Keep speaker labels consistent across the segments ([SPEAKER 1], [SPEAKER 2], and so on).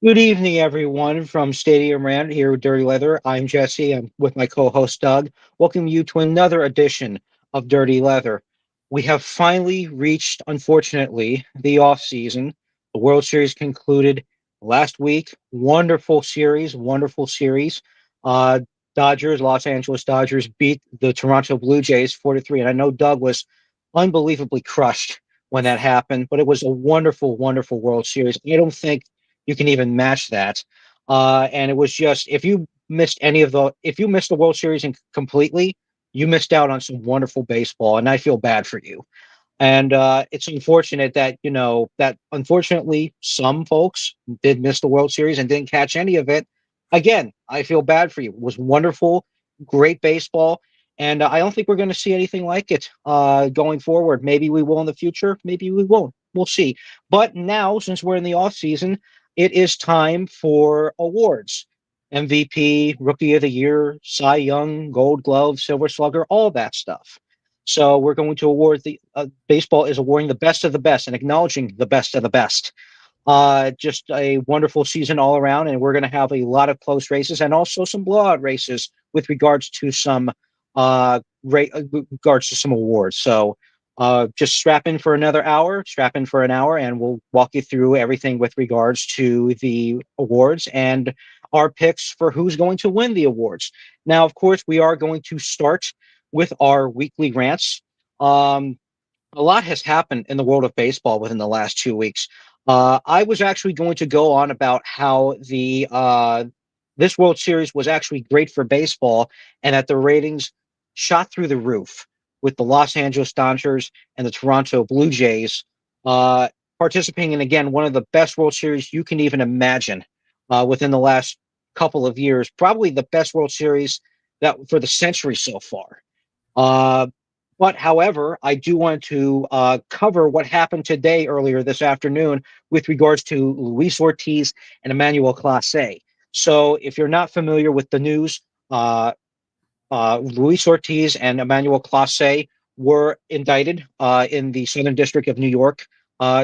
[SPEAKER 1] Good evening, everyone, from Stadium Rant here with Dirty Leather. I'm Jesse. I'm with my co-host Doug. Welcome you to another edition of Dirty Leather. We have finally reached, unfortunately, the off season. The World Series concluded last week. Wonderful series, wonderful series. Uh, Los Angeles Dodgers beat the Toronto Blue Jays 4-3, and I know Doug was unbelievably crushed when that happened, but it was a wonderful, wonderful World Series. I don't think you can even match that. And it was just if you missed the World Series completely, you missed out on some wonderful baseball, and I feel bad for you. And it's unfortunate that that unfortunately some folks did miss the World Series and didn't catch any of it. Again, I feel bad for you. It was wonderful, great baseball, and I don't think we're going to see anything like it going forward. Maybe we will in the future. Maybe we won't. We'll see. But now, since we're in the off season, it is time for awards. MVP, Rookie of the Year, Cy Young, Gold Glove, Silver Slugger, all that stuff. So we're going to award the baseball is awarding the best of the best and acknowledging the best of the best. Just a wonderful season all around, and we're going to have a lot of close races and also some blowout races with regards to some regards to some awards. So just strap in for another hour, strap in for an hour, and we'll walk you through everything with regards to the awards and our picks for who's going to win the awards. Now, of course, we are going to start with our weekly rants. Um, a lot has happened in the world of baseball within the last 2 weeks. I was actually going to go on about how the this World Series was actually great for baseball, and that the ratings shot through the roof with the Los Angeles Dodgers and the Toronto Blue Jays uh, participating in again one of the best World Series you can even imagine within the last couple of years. Probably the best World Series that for the century so far. Uh, but however, I do want to cover what happened today earlier this afternoon with regards to Luis Ortiz and Emmanuel Clase. So, if you're not familiar with the news, uh, Luis Ortiz and Emmanuel Clase were indicted in the Southern District of New York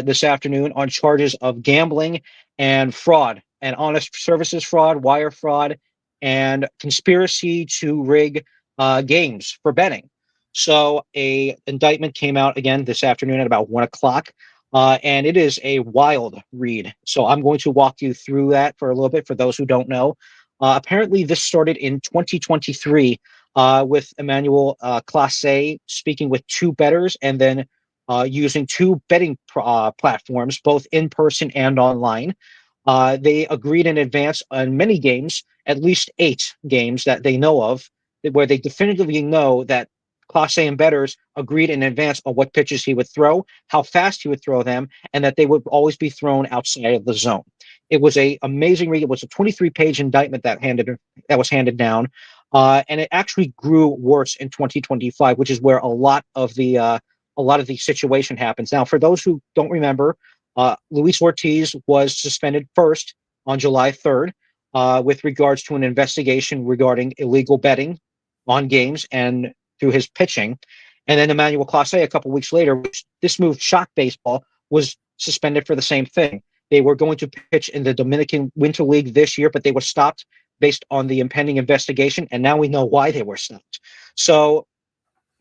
[SPEAKER 1] this afternoon on charges of gambling and fraud, and honest services fraud, wire fraud, and conspiracy to rig games for betting. So, a indictment came out again this afternoon at about 1 o'clock. And it is a wild read. So I'm going to walk you through that for a little bit for those who don't know. Apparently, this started in 2023 with Emmanuel Classe speaking with two bettors and then using two betting platforms, both in person and online. They agreed in advance on many games, at least 8 games that they know of, where they definitively know that Class A and bettors agreed in advance on what pitches he would throw, how fast he would throw them, and that they would always be thrown outside of the zone. It was a amazing read. It was a 23-page indictment that was handed down, and it actually grew worse in 2025, which is where a lot of the situation happens. Now, for those who don't remember, Luis Ortiz was suspended first on July 3rd with regards to an investigation regarding illegal betting on games and through his pitching. And then Emmanuel Clase, a couple weeks later, which this move shocked baseball, was suspended for the same thing. They were going to pitch in the Dominican Winter League this year, but they were stopped based on the impending investigation. And now we know why they were stopped. So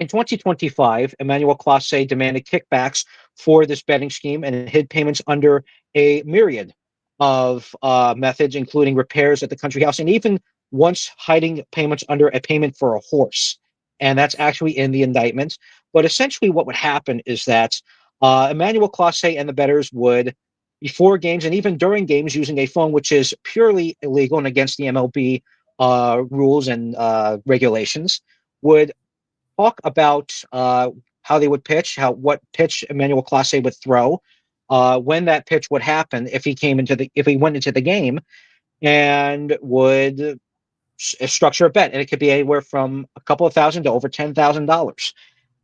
[SPEAKER 1] in 2025, Emmanuel Clase demanded kickbacks for this betting scheme and hid payments under a myriad of methods, including repairs at the country house and even once hiding payments under a payment for a horse. And that's actually in the indictment. But essentially, what would happen is that Emmanuel Clase and the bettors would, before games and even during games, using a phone, which is purely illegal and against the MLB rules and regulations, would talk about how they would pitch, how what pitch Emmanuel Clase would throw, when that pitch would happen if he went into the game, and would structure a bet, and it could be anywhere from a couple of thousand to over $10,000.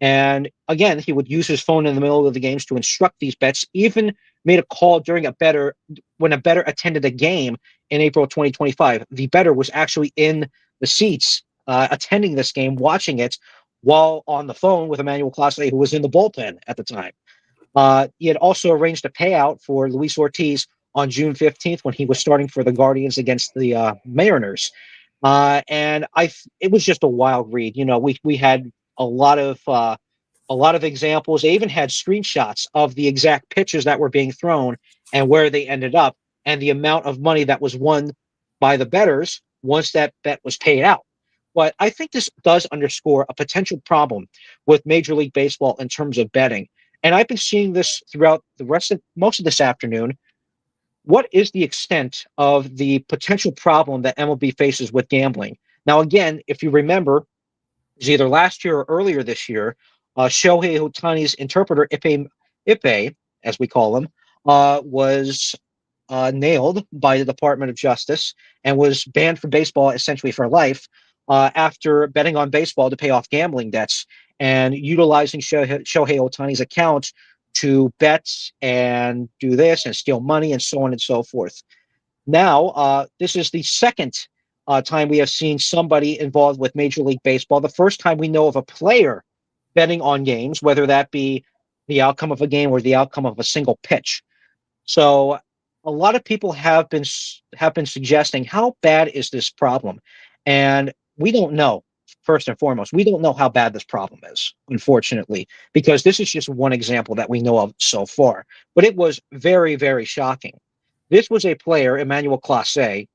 [SPEAKER 1] And again, he would use his phone in the middle of the games to instruct these bets. Even made a call during a better when a better attended a game in April 2025. The better was actually in the seats attending this game, watching it while on the phone with Emmanuel Clase, who was in the bullpen at the time. He had also arranged a payout for Luis Ortiz on June 15th when he was starting for the Guardians against the Mariners. And it was just a wild read. We had a lot of a lot of examples. They even had screenshots of the exact pitches that were being thrown and where they ended up, and the amount of money that was won by the bettors once that bet was paid out. But I think this does underscore a potential problem with Major League Baseball in terms of betting. And I've been seeing this throughout the rest of most of this afternoon. What is the extent of the potential problem that MLB faces with gambling? Now, again, if you remember, it was either last year or earlier this year, Shohei Ohtani's interpreter, Ipe, as we call him, was nailed by the Department of Justice and was banned from baseball essentially for life after betting on baseball to pay off gambling debts and utilizing Shohei Ohtani's account to bet and do this and steal money and so on and so forth. Now, this is the second time we have seen somebody involved with Major League Baseball. The first time we know of a player betting on games, whether that be the outcome of a game or the outcome of a single pitch. So a lot of people have been suggesting how bad is this problem, and we don't know. First and foremost, we don't know how bad this problem is, unfortunately, because this is just one example that we know of so far. But it was very, very shocking. This was a player, Emmanuel Clase,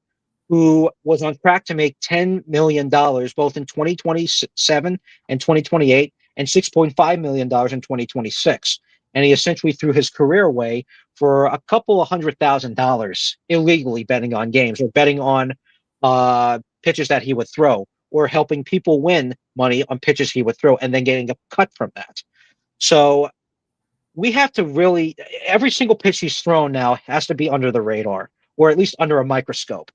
[SPEAKER 1] who was on track to make $10 million both in 2027 and 2028 and $6.5 million in 2026. And he essentially threw his career away for a couple of $100,000 illegally betting on games or betting on pitches that he would throw or helping people win money on pitches he would throw and then getting a cut from that. So we have to really, every single pitch he's thrown now has to be under the radar or at least under a microscope.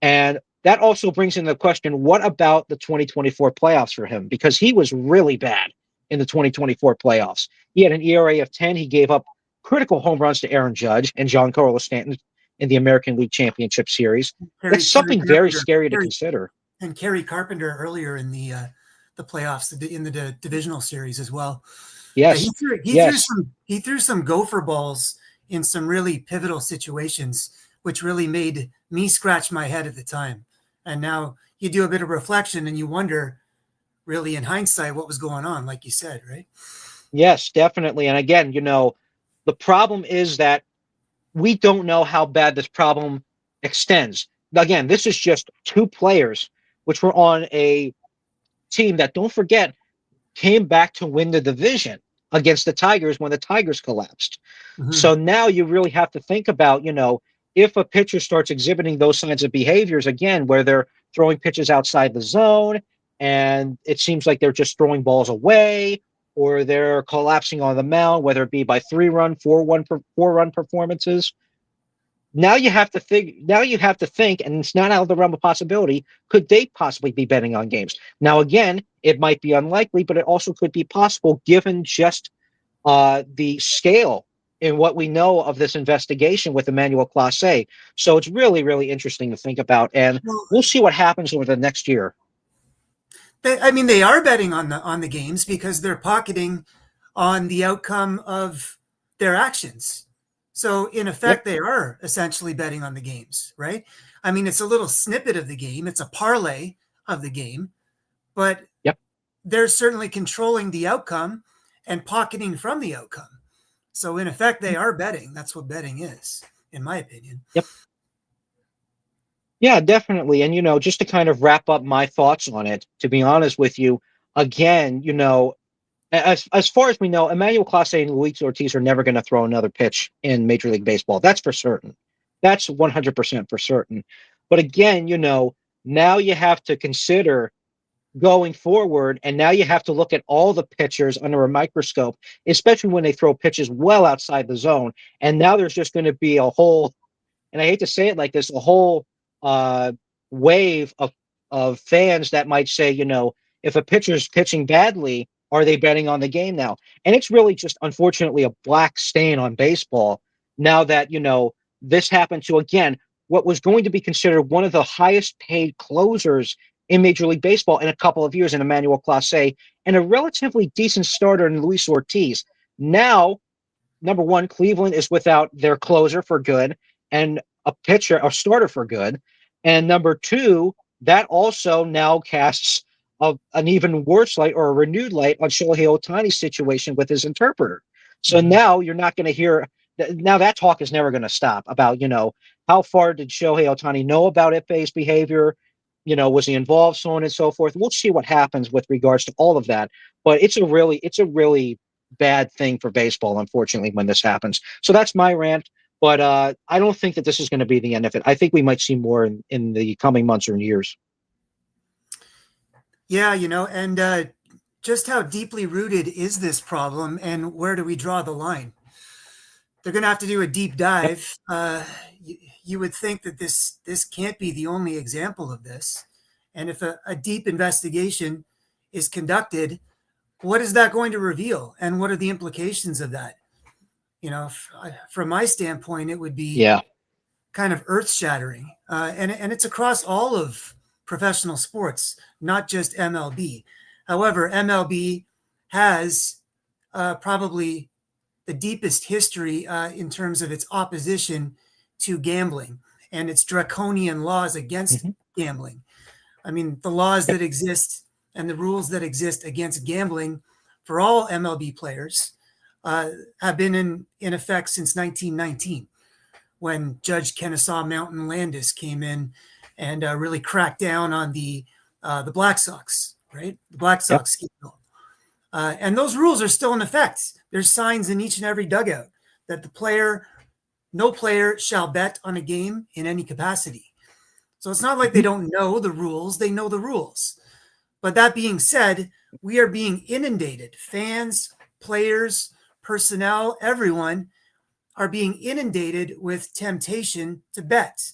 [SPEAKER 1] And that also brings into question, what about the 2024 playoffs for him? Because he was really bad in the 2024 playoffs. He had an ERA of 10. He gave up critical home runs to Aaron Judge and Giancarlo Stanton in the American League Championship Series.
[SPEAKER 2] Kerry,
[SPEAKER 1] That's
[SPEAKER 2] Kerry
[SPEAKER 1] something very
[SPEAKER 2] Carpenter,
[SPEAKER 1] scary to
[SPEAKER 2] Kerry,
[SPEAKER 1] consider.
[SPEAKER 2] and Kerry Carpenter earlier in the playoffs in the divisional series as well. Yeah,
[SPEAKER 1] Yes. Yes.
[SPEAKER 2] he threw some gopher balls in some really pivotal situations, which really made me scratch my head at the time. And now you do a bit of reflection and you wonder, really, in hindsight, what was going on, like you said, right?
[SPEAKER 1] Yes, definitely. And again, the problem is that we don't know how bad this problem extends. Again, this is just two players which were on a team that, don't forget, came back to win the division against the Tigers when the Tigers collapsed.
[SPEAKER 2] Mm-hmm.
[SPEAKER 1] So now you really have to think about, if a pitcher starts exhibiting those kinds of behaviors again, where they're throwing pitches outside the zone and it seems like they're just throwing balls away or they're collapsing on the mound, whether it be by 3-run, 4-run performances. Now you have to think, and it's not out of the realm of possibility, could they possibly be betting on games? Now, again, it might be unlikely, but it also could be possible given just the scale in what we know of this investigation with Emmanuel Clase. So it's really, really interesting to think about, and we'll see what happens over the next year.
[SPEAKER 2] They are betting on the games because they're pocketing on the outcome of their actions. So in effect, They are essentially betting on the games, right? It's a little snippet of the game. It's a parlay of the game, but they're certainly controlling the outcome and pocketing from the outcome. So in effect, they are betting. That's what betting is, in my opinion.
[SPEAKER 1] Yep. Yeah, definitely. And, just to kind of wrap up my thoughts on it, to be honest with you, again, as far as we know, Emmanuel Clase and Luis Ortiz are never going to throw another pitch in Major League Baseball. That's for certain. That's 100% for certain. But again, now you have to consider going forward, and now you have to look at all the pitchers under a microscope, especially when they throw pitches well outside the zone. And now there's just going to be a whole, and I hate to say it like this, a whole wave of fans that might say, if a pitcher's pitching badly, are they betting on the game now? And it's really just, unfortunately, a black stain on baseball now that, this happened to, again, what was going to be considered one of the highest paid closers in Major League Baseball in a couple of years in Emmanuel Clase and a relatively decent starter in Luis Ortiz. Now, number one, Cleveland is without their closer for good. and a pitcher, a starter for good. And number two, that also now casts an even worse light or a renewed light on Shohei Ohtani's situation with his interpreter. So
[SPEAKER 2] Mhm.
[SPEAKER 1] now you're not going to hear, now that talk is never going to stop about, how far did Shohei Ohtani know about Ippei's behavior? Was he involved, so on and so forth? We'll see what happens with regards to all of that. But it's a really bad thing for baseball, unfortunately, when this happens. So that's my rant. But I don't think that this is going to be the end of it. I think we might see more in the coming months or years.
[SPEAKER 2] Yeah, and just how deeply rooted is this problem, and where do we draw the line? They're going to have to do a deep
[SPEAKER 1] Yep.
[SPEAKER 2] dive. You would think that this can't be the only example of this, and if a deep investigation is conducted, what is that going to reveal, and what are the implications of that? From my standpoint, it would be
[SPEAKER 1] Yeah.
[SPEAKER 2] kind of earth shattering, and it's across all of professional sports, not just MLB. However, MLB has probably the deepest history in terms of its opposition to gambling and its draconian laws against
[SPEAKER 1] Hmm.
[SPEAKER 2] gambling. I mean, the laws
[SPEAKER 1] Yep.
[SPEAKER 2] that exist and the rules that exist against gambling for all MLB players uh, have been in effect since 1919, when Judge Kennesaw Mountain Landis came in and really cracked down on the Black Sox, right? The Black
[SPEAKER 1] Yep.
[SPEAKER 2] Sox scandal. And those rules are still in effect. There's signs in each and every dugout that no player shall bet on a game in any capacity. So it's not like they
[SPEAKER 1] Hmm.
[SPEAKER 2] don't know the rules, they know the rules. But that being said, we are being inundated. Fans, players, personnel, everyone are being inundated with temptation to bet.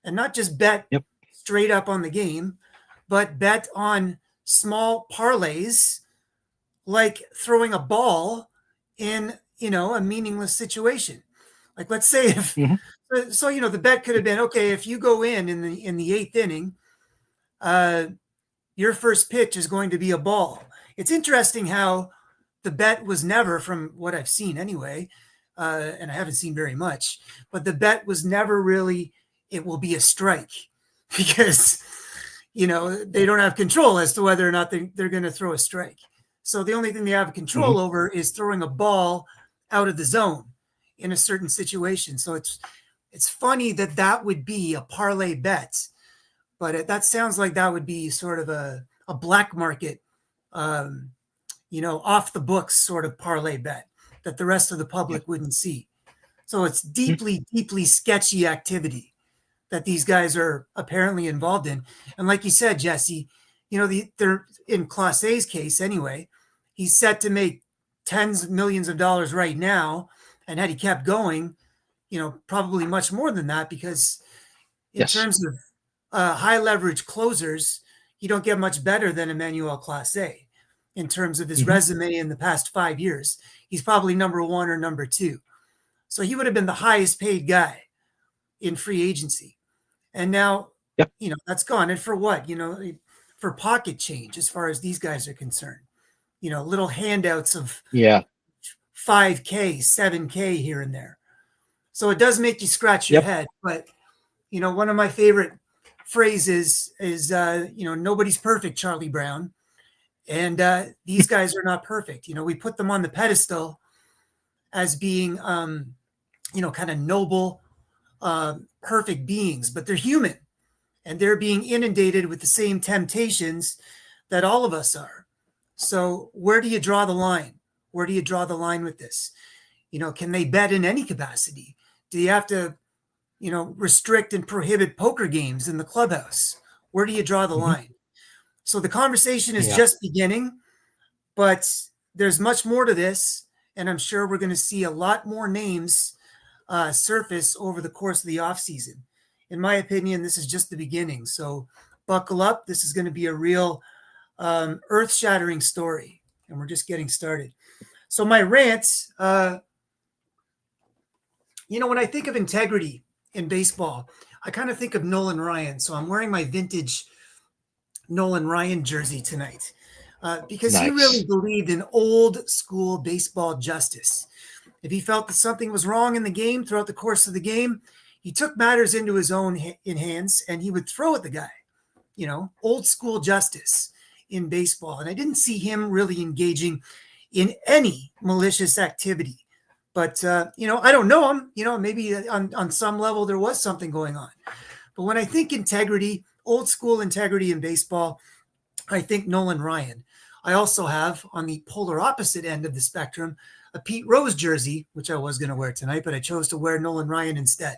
[SPEAKER 2] And not just bet
[SPEAKER 1] Yep.
[SPEAKER 2] straight up on the game, but bet on small parlays like throwing a ball in a meaningless situation. Like, let's say if
[SPEAKER 1] Hmm.
[SPEAKER 2] the bet could have been, okay, if you go in the eighth inning, uh your first pitch is going to be a ball. It's interesting how the bet was never, from what I've seen anyway, and I haven't seen very much, but the bet was never really it will be a strike because they don't have control as to whether or not they're going to throw a strike. So the only thing they have
[SPEAKER 1] Hmm.
[SPEAKER 2] control over is throwing a ball out of the zone in a certain situation. So it's funny that that would be a parlay bet, but that sounds like that would be sort of a black market, um, off the books sort of parlay bet that the rest of the
[SPEAKER 1] Yep.
[SPEAKER 2] public wouldn't see. So it's
[SPEAKER 1] Hmm.
[SPEAKER 2] deeply, deeply sketchy activity that these guys are apparently involved in. And like you said, Jesse, they're in Class A's case anyway. He's set to make tens of millions of dollars right now, and had he kept going, probably much more than that, because in
[SPEAKER 1] Yes.
[SPEAKER 2] terms of high leverage closers, you don't get much better than Emmanuel Class A in terms of his
[SPEAKER 1] Hmm.
[SPEAKER 2] resume in the past 5 years. He's probably number one or number two. So he would have been the highest paid guy in free agency. And now,
[SPEAKER 1] Yep.
[SPEAKER 2] that's gone. And for what? For pocket change, as far as these guys are concerned. Little handouts of
[SPEAKER 1] Yeah.
[SPEAKER 2] 5K, 7K here and there. So it does make you scratch your
[SPEAKER 1] Yep.
[SPEAKER 2] head. But, one of my favorite phrases is, nobody's perfect, Charlie Brown. And these guys are not perfect. We put them on the pedestal as being, kind of noble, perfect beings, but they're human, and they're being inundated with the same temptations that all of us are. So where do you draw the line? Where do you draw the line with this? Can they bet in any capacity? Do you have to, restrict and prohibit poker games in the clubhouse? Where do you draw the
[SPEAKER 1] Hmm.
[SPEAKER 2] line? So the conversation is
[SPEAKER 1] Yeah.
[SPEAKER 2] just beginning, but there's much more to this. And I'm sure we're going to see a lot more names surface over the course of the offseason. In my opinion, this is just the beginning. So buckle up. This is going to be a real earth shattering story. And we're just getting started. So, my rant, when I think of integrity in baseball, I kind of think of Nolan Ryan. So, I'm wearing my vintage Nolan Ryan jersey tonight because he really
[SPEAKER 1] Nice.
[SPEAKER 2] believed in old school baseball justice. If he felt that something was wrong in the game throughout the course of the game, he took matters into his own hands and he would throw at the guy. Old school justice in baseball. And I didn't see him really engaging in any malicious activity. But, I don't know him. Maybe on some level there was something going on. But when I think integrity, old school integrity in baseball, I think Nolan Ryan. I also have, on the polar opposite end of the spectrum, a Pete Rose jersey, which I was going to wear tonight, but I chose to wear Nolan Ryan instead.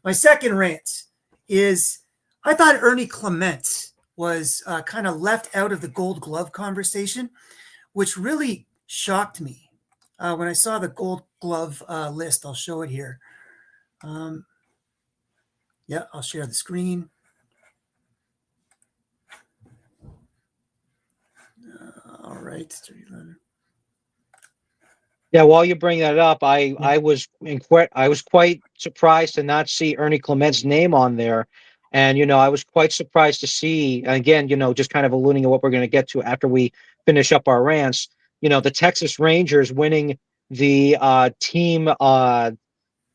[SPEAKER 2] My second rant is I thought Ernie Clement was kind of left out of the Gold Glove conversation, which really shocked me. When I saw the Gold Glove list, I'll show it here. Yeah, I'll share the screen. All right.
[SPEAKER 1] Yeah, while you bring that up, I was quite surprised to not see Ernie Clement's name on there, and I was quite surprised to see, again, just kind of alluding to what we're going to get to after we finish up our rants. The Texas Rangers winning the team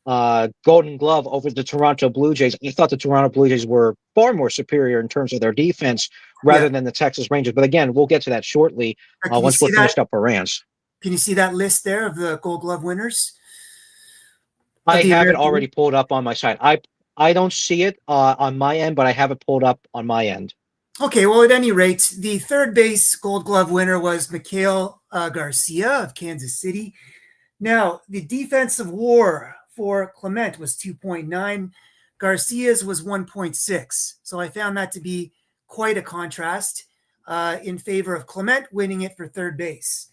[SPEAKER 1] Golden Glove over the Toronto Blue Jays. I thought the Toronto Blue Jays were far more superior in terms of their defense rather
[SPEAKER 2] Yeah.
[SPEAKER 1] than the Texas Rangers. But again, we'll get to that shortly once we're finished up our rants.
[SPEAKER 2] Can you see that list there of the Gold Glove winners?
[SPEAKER 1] I have it already pulled up on my side. I don't see it on my end, but I have it pulled up on my end.
[SPEAKER 2] Okay, well, at any rate, the third base Gold Glove winner was Mikhail Garcia of Kansas City. Now, the defensive WAR for Clement was 2.9. Garcia's was 1.6. So I found that to be quite a contrast in favor of Clement winning it for third base.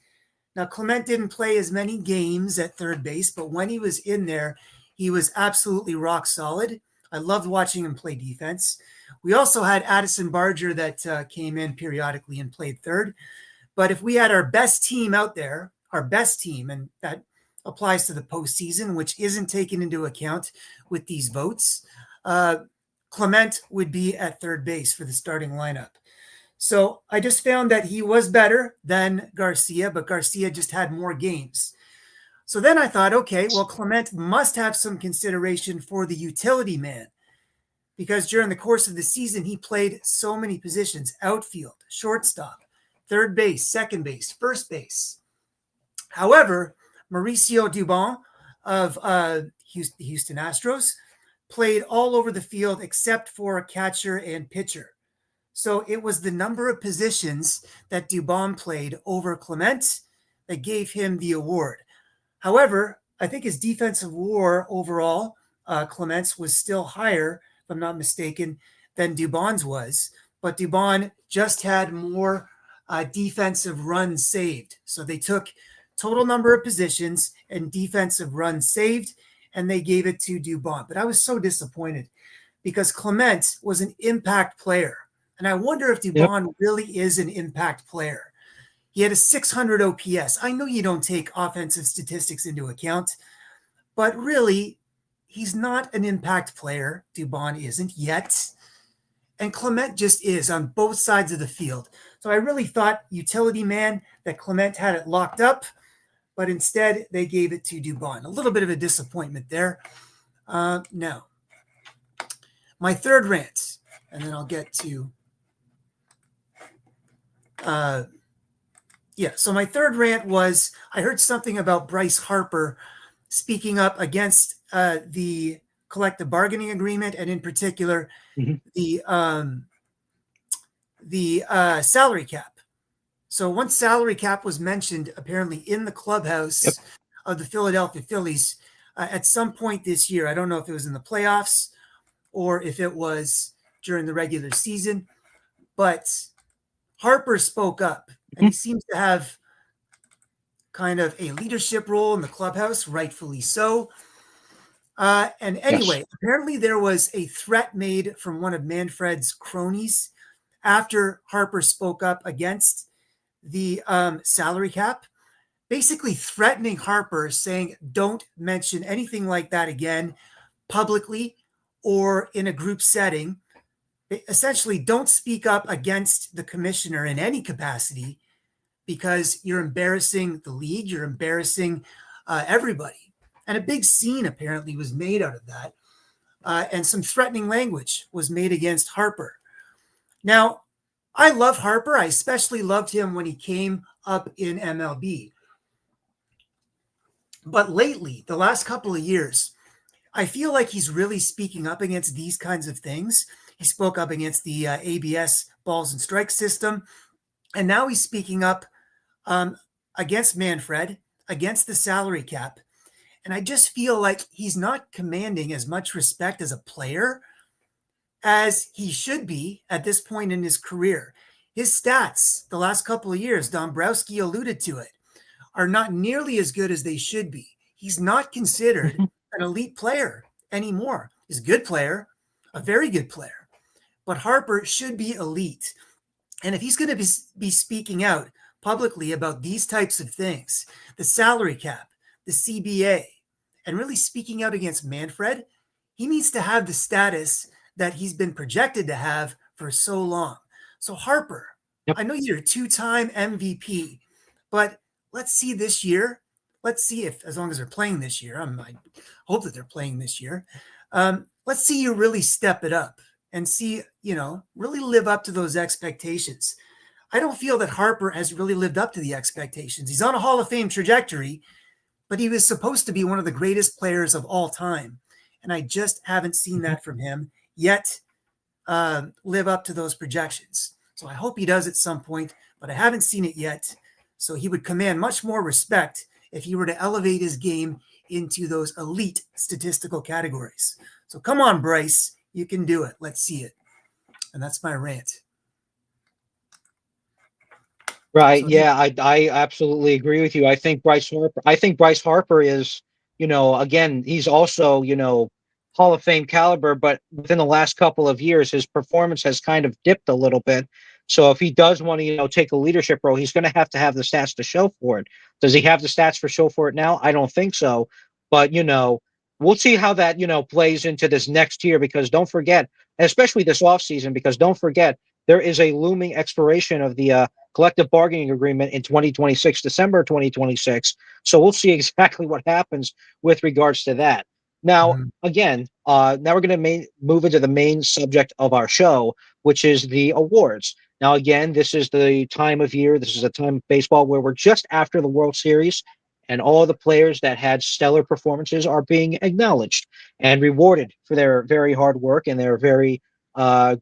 [SPEAKER 2] Now, Clement didn't play as many games at third base, but when he was in there, he was absolutely rock solid. I loved watching him play defense. We also had Addison Barger that came in periodically and played third. But if we had our best team out there, our best team, and that applies to the postseason, which isn't taken into account with these votes, Clement would be at third base for the starting lineup. So I just found that he was better than Garcia, but Garcia just had more games. So then I thought, okay, well, Clement must have some consideration for the utility man, because during the course of the season, he played so many positions: outfield, shortstop, third base, second base, first base. However, Mauricio Dubon of the Houston Astros played all over the field except for a catcher and pitcher. So it was the number of positions that Dubon played over Clement that gave him the award. However, I think his defensive WAR overall, Clement's was still higher, if I'm not mistaken, than Dubon's was. But Dubon just had more defensive runs saved. So they took total number of positions and defensive runs saved, and they gave it to Dubon. But I was so disappointed because Clement was an impact player. And I wonder if Dubon really is an impact player. He had a 600 OPS. I know you don't take offensive statistics into account, but really, he's not an impact player. Dubon isn't yet. And Clement just is on both sides of the field. So I really thought, utility man, that Clement had it locked up, but instead they gave it to Dubon. A little bit of a disappointment there. Now, my third rant, and then I'll get to so my third rant was I heard something about Bryce Harper speaking up against the collective bargaining agreement, and in particular, the salary cap. So once salary cap was mentioned, apparently in the clubhouse of the Philadelphia Phillies at some point this year, I don't know if it was in the playoffs or if it was during the regular season, but Harper spoke up, and he seems to have kind of a leadership role in the clubhouse, rightfully so. And anyway, apparently there was a threat made from one of Manfred's cronies after Harper spoke up against the salary cap, basically threatening Harper, saying, don't mention anything like that again publicly or in a group setting. Essentially, don't speak up against the commissioner in any capacity because you're embarrassing the league, you're embarrassing everybody. And a big scene apparently was made out of that. and some threatening language was made against Harper. Now, I love Harper. I especially loved him when he came up in MLB. But lately, the last couple of years, I feel like he's really speaking up against these kinds of things. He spoke up against the ABS balls and strike system, and now he's speaking up um, against Manfred, against the salary cap. And I just feel like he's not commanding as much respect as a player as he should be at this point in his career. His stats the last couple of years, Dombrowski alluded to it, are not nearly as good as they should be. He's not considered an elite player anymore. He's a good player, a very good player, but Harper should be elite. And if he's going to be speaking out publicly about these types of things, the salary cap, the CBA, and really speaking out against Manfred, he needs to have the status that he's been projected to have for so long. So Harper,
[SPEAKER 1] Yep.
[SPEAKER 2] I know you're a two-time MVP, but let's see this year. Let's see if, as long as they're playing this year, I hope that they're playing this year. Let's see you really step it up and see, really live up to those expectations. I don't feel that Harper has really lived up to the expectations. He's on a Hall of Fame trajectory, but he was supposed to be one of the greatest players of all time. And I just haven't seen that from him yet live up to those projections. So I hope he does at some point, but I haven't seen it yet. So he would command much more respect if he were to elevate his game into those elite statistical categories. So come on, Bryce, you can do it. Let's see it. And that's my rant.
[SPEAKER 1] Right.
[SPEAKER 2] So
[SPEAKER 1] Yeah, I absolutely agree with you. I think Bryce Harper is, again, he's also, Hall of Fame caliber, but within the last couple of years, his performance has kind of dipped a little bit. So if he does want to, take a leadership role, he's going to have the stats to show for it. Does he have the stats for show for it now? I don't think so. But, we'll see how that, plays into this next year, because don't forget, especially this offseason, because don't forget, there is a looming expiration of the collective bargaining agreement in 2026, December 2026. So we'll see exactly what happens with regards to that. Now,
[SPEAKER 2] mhm.
[SPEAKER 1] again, now we're going to move into the main subject of our show, which is the awards. Now, again, this is the time of year, this is a time of baseball where we're just after the World Series, and all the players that had stellar performances are being acknowledged and rewarded for their very hard work and their very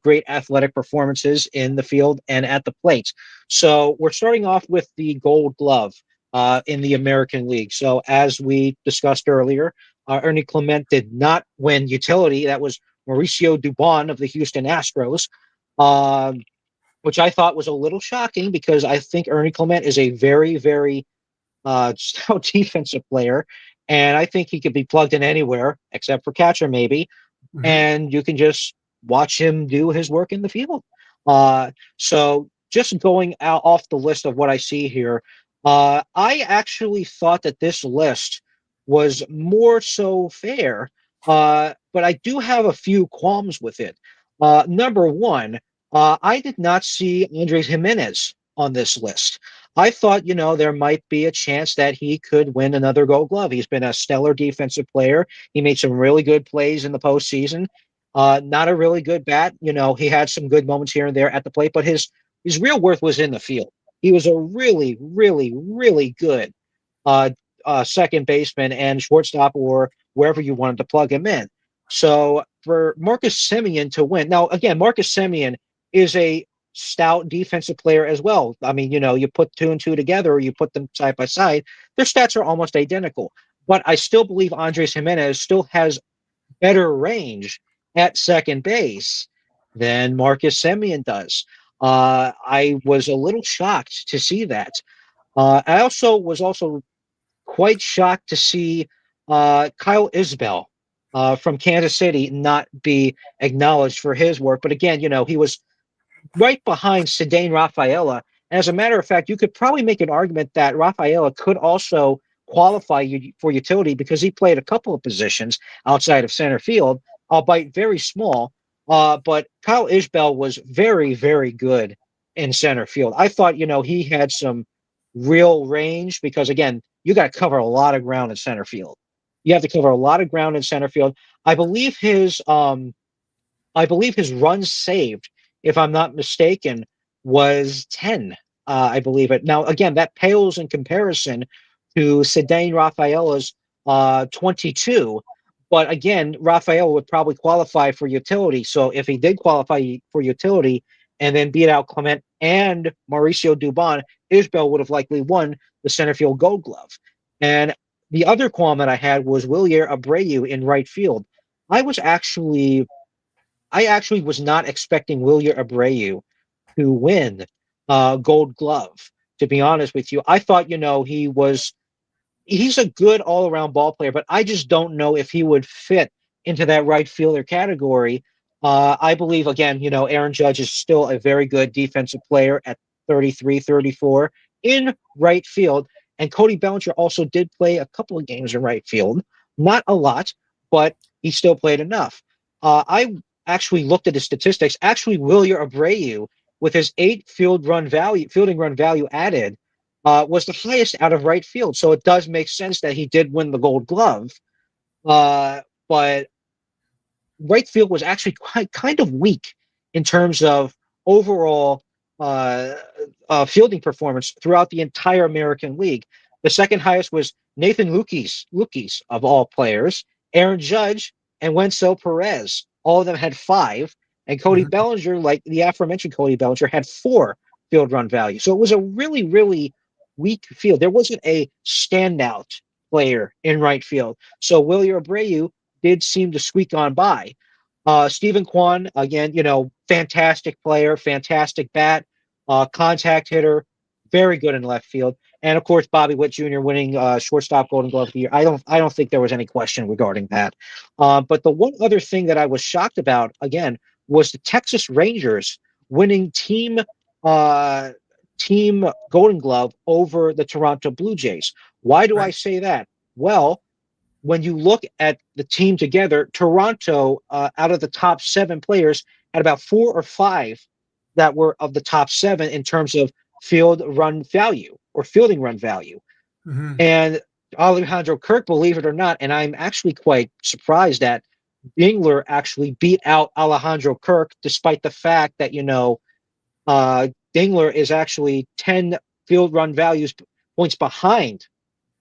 [SPEAKER 1] great athletic performances in the field and at the plate. So we're starting off with the Gold Glove in the American League. So as we discussed earlier, Ernie Clement did not win utility. That was Mauricio Dubon of the Houston Astros, um, which I thought was a little shocking, because I think Ernie Clement is a very, very stout defensive player, and I think he could be plugged in anywhere except for catcher, maybe,
[SPEAKER 2] Mm-hmm.
[SPEAKER 1] and you can just watch him do his work in the field. So just going out off the list of what I see here, I actually thought that this list was more so fair, but I do have a few qualms with it. Number one, I did not see Andres Jimenez on this list. I thought, there might be a chance that he could win another Gold Glove. He's been a stellar defensive player. He made some really good plays in the postseason. Not a really good bat. He had some good moments here and there at the plate, but his real worth was in the field. He was a really, really, really good uh, second baseman and shortstop, or wherever you wanted to plug him in. So for Marcus Semien to win, now again, Marcus Semien is a stout defensive player as well. I mean, you put two and two together, or you put them side by side, their stats are almost identical. But I still believe Andres Jimenez still has better range at second base than Marcus Semien does. I was a little shocked to see that. I also was also quite shocked to see Kyle Isbell from Kansas City not be acknowledged for his work. But again, he was right behind Cedane Rafaela. And as a matter of fact, you could probably make an argument that Rafaela could also qualify for utility, because he played a couple of positions outside of center field, albeit very small. But Kyle Isbell was very, very good in center field. I thought, he had some real range, because, again, you got to cover a lot of ground in center field. You have to cover a lot of ground in center field. I believe his I believe his runs saved, if I'm not mistaken, was 10. I believe it. Now, again, that pales in comparison to Cedane Rafaela's 22. But again, Rafael would probably qualify for utility. So if he did qualify for utility and then beat out Clement and Mauricio Dubon, Isbell would have likely won the center field gold glove. And the other qualm that I had was Wilyer Abreu in right field. I was actually I actually was not expecting Wilyer Abreu to win Gold Glove. To be honest with you, I thought he's a good all around ball player, but I just don't know if he would fit into that right fielder category. I believe, again, Aaron Judge is still a very good defensive player at 33, 34 in right field. And Cody Bellinger also did play a couple of games in right field. Not a lot, but he still played enough. I actually looked at his statistics. Actually, Wilyer Abreu, with his fielding run value added, was the highest out of right field. So it does make sense that he did win the Gold Glove. But right field was actually kind of weak in terms of overall uh, fielding performance throughout the entire American League. The second highest was Nathan Lukes of all players, Aaron Judge, and Wenzel Perez. All of them had five, and Cody
[SPEAKER 2] Mhm.
[SPEAKER 1] Bellinger, like the aforementioned Cody Bellinger, had four field run value. So it was a really, really weak field. There wasn't a standout player in right field. So Wilyer Abreu did seem to squeak on by. Stephen Kwan, again, fantastic player, fantastic bat, contact hitter, very good in left field, and of course Bobby Witt Jr. winning shortstop Golden Glove of the year. I don't think there was any question regarding that. But the one other thing that I was shocked about again was the Texas Rangers winning uh, team Golden Glove over the Toronto Blue Jays. Why do I
[SPEAKER 2] Right.
[SPEAKER 1] say that? Well, when you look at the team together, Toronto, out of the top seven players, had about four or five that were of the top seven in terms of field run value or fielding run value.
[SPEAKER 2] Mhm.
[SPEAKER 1] And Alejandro Kirk, believe it or not, and I'm actually quite surprised that Dingler actually beat out Alejandro Kirk, despite the fact that, Dingler is actually 10 field run values points behind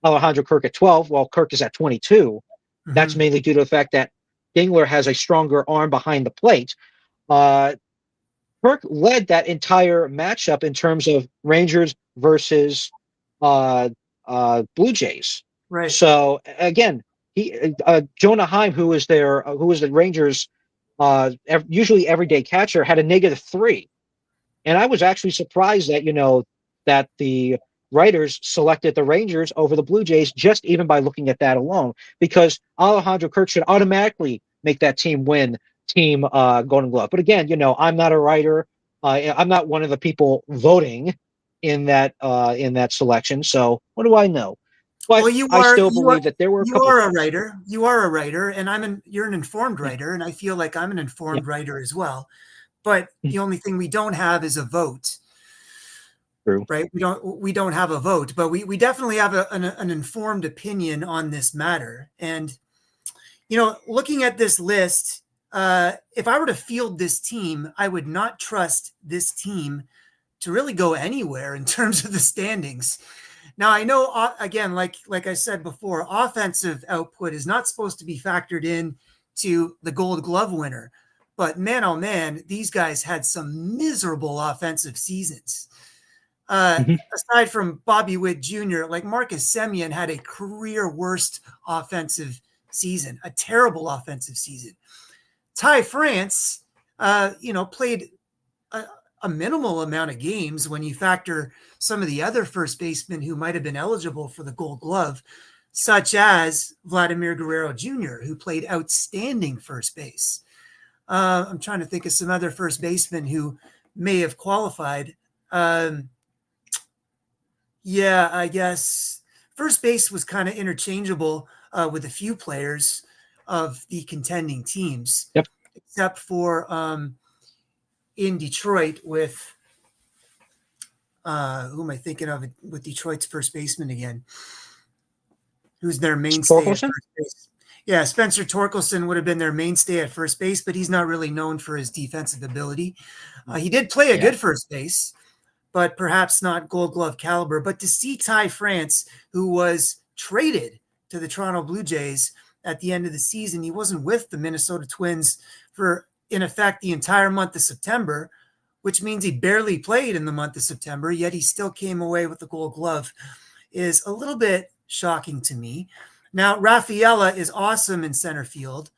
[SPEAKER 1] Alejandro Kirk at 12, while Kirk is at 22. That's
[SPEAKER 2] Mhm.
[SPEAKER 1] mainly due to the fact that Dingler has a stronger arm behind the plate. Uh, Kirk led that entire matchup in terms of Rangers versus uh, Blue Jays.
[SPEAKER 2] Right.
[SPEAKER 1] So again, Jonah Heim, who was the Rangers' usually everyday catcher, had a -3. And I was actually surprised that, that the writers selected the Rangers over the Blue Jays just even by looking at that alone, because Alejandro Kirk should automatically make that team win team Golden Glove. But again, I'm not a writer. I'm not one of the people voting in that selection. So what do I know? But
[SPEAKER 2] Well,
[SPEAKER 1] I still believe that there were a
[SPEAKER 2] you
[SPEAKER 1] couple
[SPEAKER 2] are a
[SPEAKER 1] things.
[SPEAKER 2] writer. You are a writer, and you're an informed
[SPEAKER 1] Yeah,
[SPEAKER 2] writer, and I feel like I'm an
[SPEAKER 1] yeah,
[SPEAKER 2] informed writer as well. But
[SPEAKER 1] mm,
[SPEAKER 2] the only thing we don't have is a vote,
[SPEAKER 1] true.
[SPEAKER 2] right? We don't have a vote, but we definitely have an informed opinion on this matter. And looking at this list, if I were to field this team, I would not trust this team to really go anywhere in terms of the standings. Now I know again, like I said before, offensive output is not supposed to be factored in to the Gold Glove winner, but man, oh man, these guys had some miserable offensive seasons.
[SPEAKER 1] Hmm.
[SPEAKER 2] Aside from Bobby Witt Jr., like Marcus Semien had a career worst offensive season, a terrible offensive season. Ty France, played a, a minimal amount of games when you factor some of the other first basemen who might have been eligible for the Gold Glove, such as Vladimir Guerrero Jr., who played outstanding first base. I'm trying to think of some other first basemen who may have qualified. Yeah, I guess first base was kind of interchangeable with a few players of the contending teams,
[SPEAKER 1] Yep.
[SPEAKER 2] except for in Detroit with who am I thinking of with Detroit's first baseman again? who's their mainstay at
[SPEAKER 1] Torkelson?
[SPEAKER 2] first base. Yeah, Spencer Torkelson would have been their mainstay at first base, but he's not really known for his defensive ability. He did play a
[SPEAKER 1] Yeah.
[SPEAKER 2] good first base, but perhaps not Gold Glove caliber. But to see Ty France, who was traded to the Toronto Blue Jays at the end of the season, he wasn't with the Minnesota Twins for, in effect, the entire month of September, which means he barely played in the month of September, yet he still came away with the Gold Glove, is a little bit shocking to me. Now, Rafaela is awesome in center field,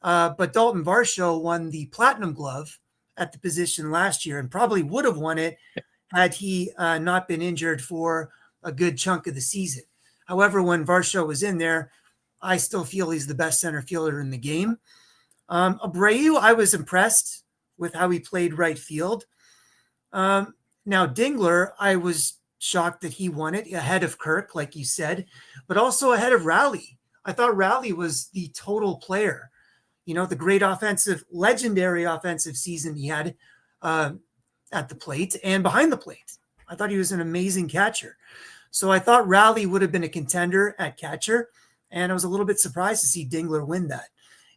[SPEAKER 2] but Dalton Varsho won the Platinum Glove at the position last year and probably would have won it had he not been injured for a good chunk of the season. However, when Varsho was in there, I still feel he's the best center fielder in the game. Abreu, I was impressed with how he played right field. Now, Dingler, I was shocked that he won it ahead of Kirk, like you said, but also ahead of Rowley. I thought Rowley was the total player. You know, the great offensive, legendary offensive season he had at the plate and behind the plate. I thought he was an amazing catcher. So I thought Rowley would have been a contender at catcher, and I was a little bit surprised to see Dingler win that.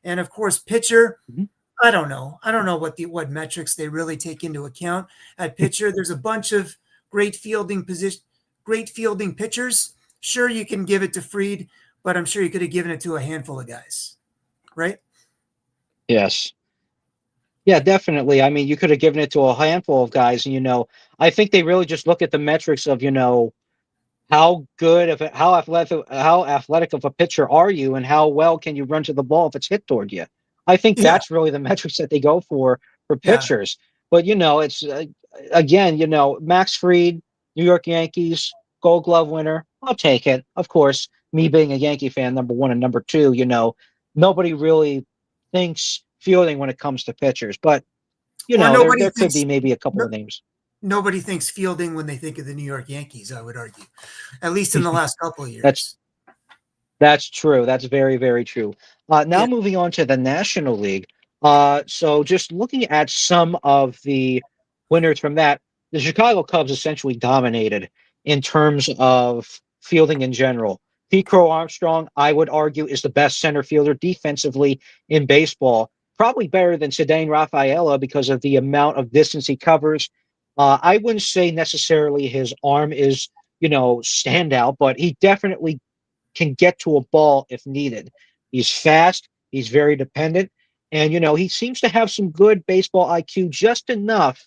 [SPEAKER 2] And of course, pitcher,
[SPEAKER 1] Mhm.
[SPEAKER 2] I don't know. I don't know what metrics they really take into account at pitcher. There's a bunch of great fielding pitchers. Sure, you can give it to Fried, but I'm sure you could have given it to a handful of guys, right?
[SPEAKER 1] Yes. Yeah, definitely. I mean, you could have given it to a handful of guys, and I think they really just look at the metrics of, how good of how athletic of a pitcher are you, and how well can you run to the ball if it's hit toward you. I think
[SPEAKER 2] Yeah,
[SPEAKER 1] that's really the metrics that they go for
[SPEAKER 2] yeah.
[SPEAKER 1] pitchers. But it's again, Max Fried, New York Yankees Gold Glove winner. I'll take it. Of course, me being a Yankee fan, number one and number two, nobody really thinks fielding when it comes to pitchers, but
[SPEAKER 2] Or
[SPEAKER 1] there could be maybe a couple of names.
[SPEAKER 2] nobody thinks fielding when they think of the New York Yankees, I would argue, at least in the last couple of
[SPEAKER 1] That's
[SPEAKER 2] years.
[SPEAKER 1] That's true. That's very, very true. Now
[SPEAKER 2] Yeah,
[SPEAKER 1] moving on to the National League. So just looking at some of the winners from that, the Chicago Cubs essentially dominated in terms of fielding in general. Pete Crow Armstrong, I would argue, is the best center fielder defensively in baseball. Probably better than Cedane Rafaela because of the amount of distance he covers. I wouldn't say necessarily his arm is, standout, but he definitely can get to a ball if needed. He's fast, he's very dependent, and he seems to have some good baseball IQ, just enough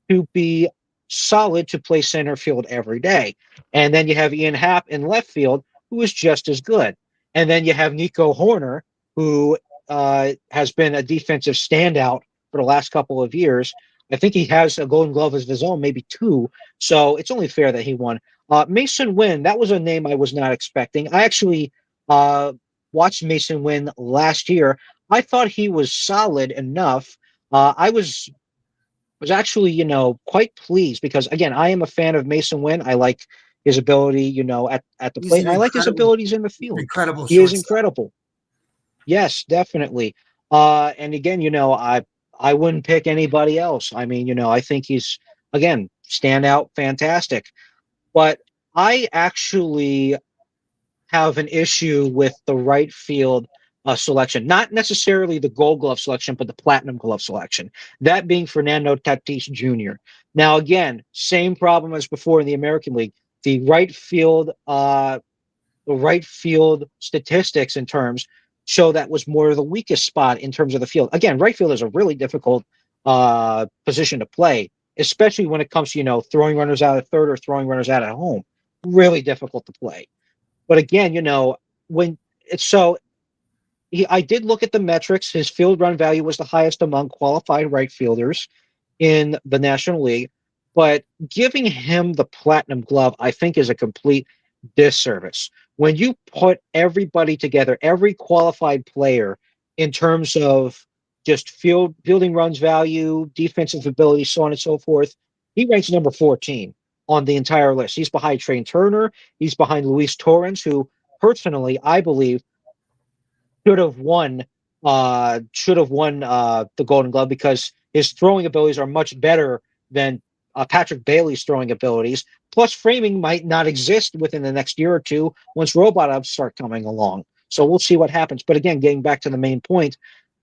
[SPEAKER 1] to be solid to play center field every day. And then you have Ian Happ in left field, who is just as good. And then you have Nico Horner, who has been a defensive standout for the last couple of years. I think he has a Golden Glove of his own, maybe two. So it's only fair that he won. Mason Wynn, that was a name I was not expecting. I actually uh, watched Mason Wynn last year. I thought he was solid enough. I was actually, quite pleased because again, I am a fan of Mason Wynn. I like his ability, at the
[SPEAKER 2] he's
[SPEAKER 1] plate,
[SPEAKER 2] an
[SPEAKER 1] and I like his abilities in the field.
[SPEAKER 2] incredible
[SPEAKER 1] He is
[SPEAKER 2] shortstop.
[SPEAKER 1] incredible. Yes, definitely. And again, I wouldn't pick anybody else. I mean, I think he's again standout, fantastic. But I actually have an issue with the right field selection, not necessarily the Gold Glove selection, but the Platinum Glove selection. That being Fernando Tatis Jr. Now, again, same problem as before in the American League. The right field, the right field statistics in terms show that was more of the weakest spot in terms of the field. Again, right field is a really difficult position to play, especially when it comes to throwing runners out at third or throwing runners out at home. Really difficult to play. But again, when it's so I did look at the metrics. His field run value was the highest among qualified right fielders in the National League. But giving him the Platinum Glove, I think, is a complete disservice. When you put everybody together, every qualified player, in terms of just fielding runs value, defensive ability, so on and so forth, he ranks number 14 on the entire list. He's behind Trey Turner. He's behind Luis Torrens, who personally I believe should have won the Golden Glove because his throwing abilities are much better than Patrick Bailey's throwing abilities. Plus, framing might not exist within the next year or two once robot ups start coming along. So we'll see what happens. But again, getting back to the main point,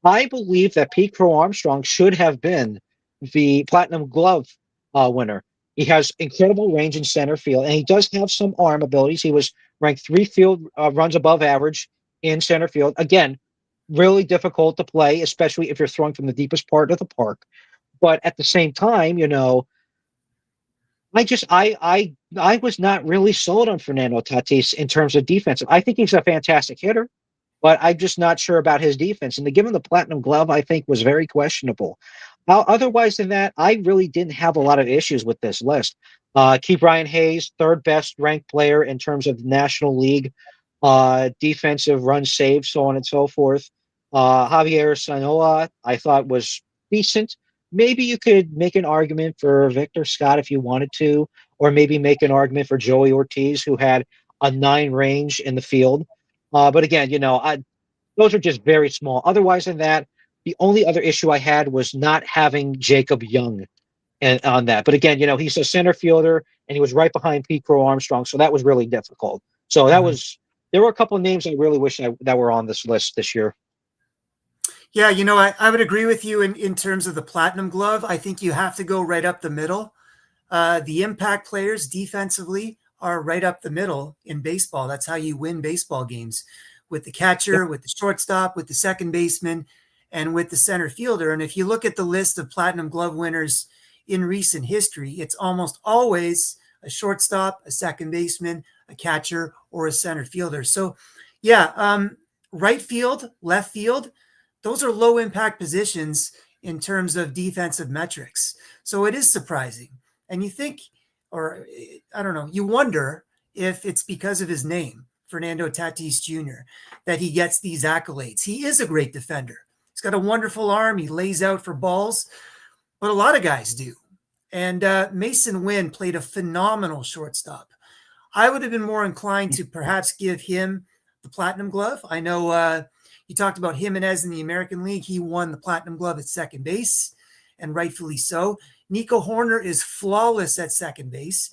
[SPEAKER 1] I believe that Pete Crow Armstrong should have been the Platinum Glove winner. He has incredible range in center field, and he does have some arm abilities. He was ranked three field runs above average in center field. Again, really difficult to play, especially if you're throwing from the deepest part of the park. But at the same time, I was not really sold on Fernando Tatis in terms of defensive. I think he's a fantastic hitter, but I'm just not sure about his defense. And to give him the Platinum Glove, I think was very questionable. Otherwise than that, I really didn't have a lot of issues with this list. Key Brian Hayes, third best ranked player in terms of National League defensive runs saved, so on and so forth. Javier Sanoa, I thought was decent. Maybe you could make an argument for Victor Scott if you wanted to, or maybe make an argument for Joey Ortiz, who had a 9 range in the field. But again, those are just very small. Otherwise than that, the only other issue I had was not having Jacob Young and on that. But again, he's a center fielder and he was right behind Pete Crow Armstrong, so that was really difficult. So there were a couple of names I really wish that were on this list this year.
[SPEAKER 2] Yeah, I would agree with you in terms of the Platinum Glove. I think you have to go right up the middle. The impact players defensively are right up the middle in baseball. That's how you win baseball games, with the catcher, with the shortstop, with the second baseman, and with the center fielder. And if you look at the list of Platinum Glove winners in recent history, it's almost always a shortstop, a second baseman, a catcher, or a center fielder. So, yeah, right field, left field, those are low impact positions in terms of defensive metrics. So it is surprising. And you think, or I don't know, you wonder if it's because of his name, Fernando Tatis Jr., that he gets these accolades. He is a great defender. He's got a wonderful arm. He lays out for balls, but a lot of guys do. And Mason Wynn played a phenomenal shortstop. I would have been more inclined to perhaps give him the Platinum Glove. I know you talked about Jimenez in the American League. He won the Platinum Glove at second base, and rightfully so. Nico Horner is flawless at second base.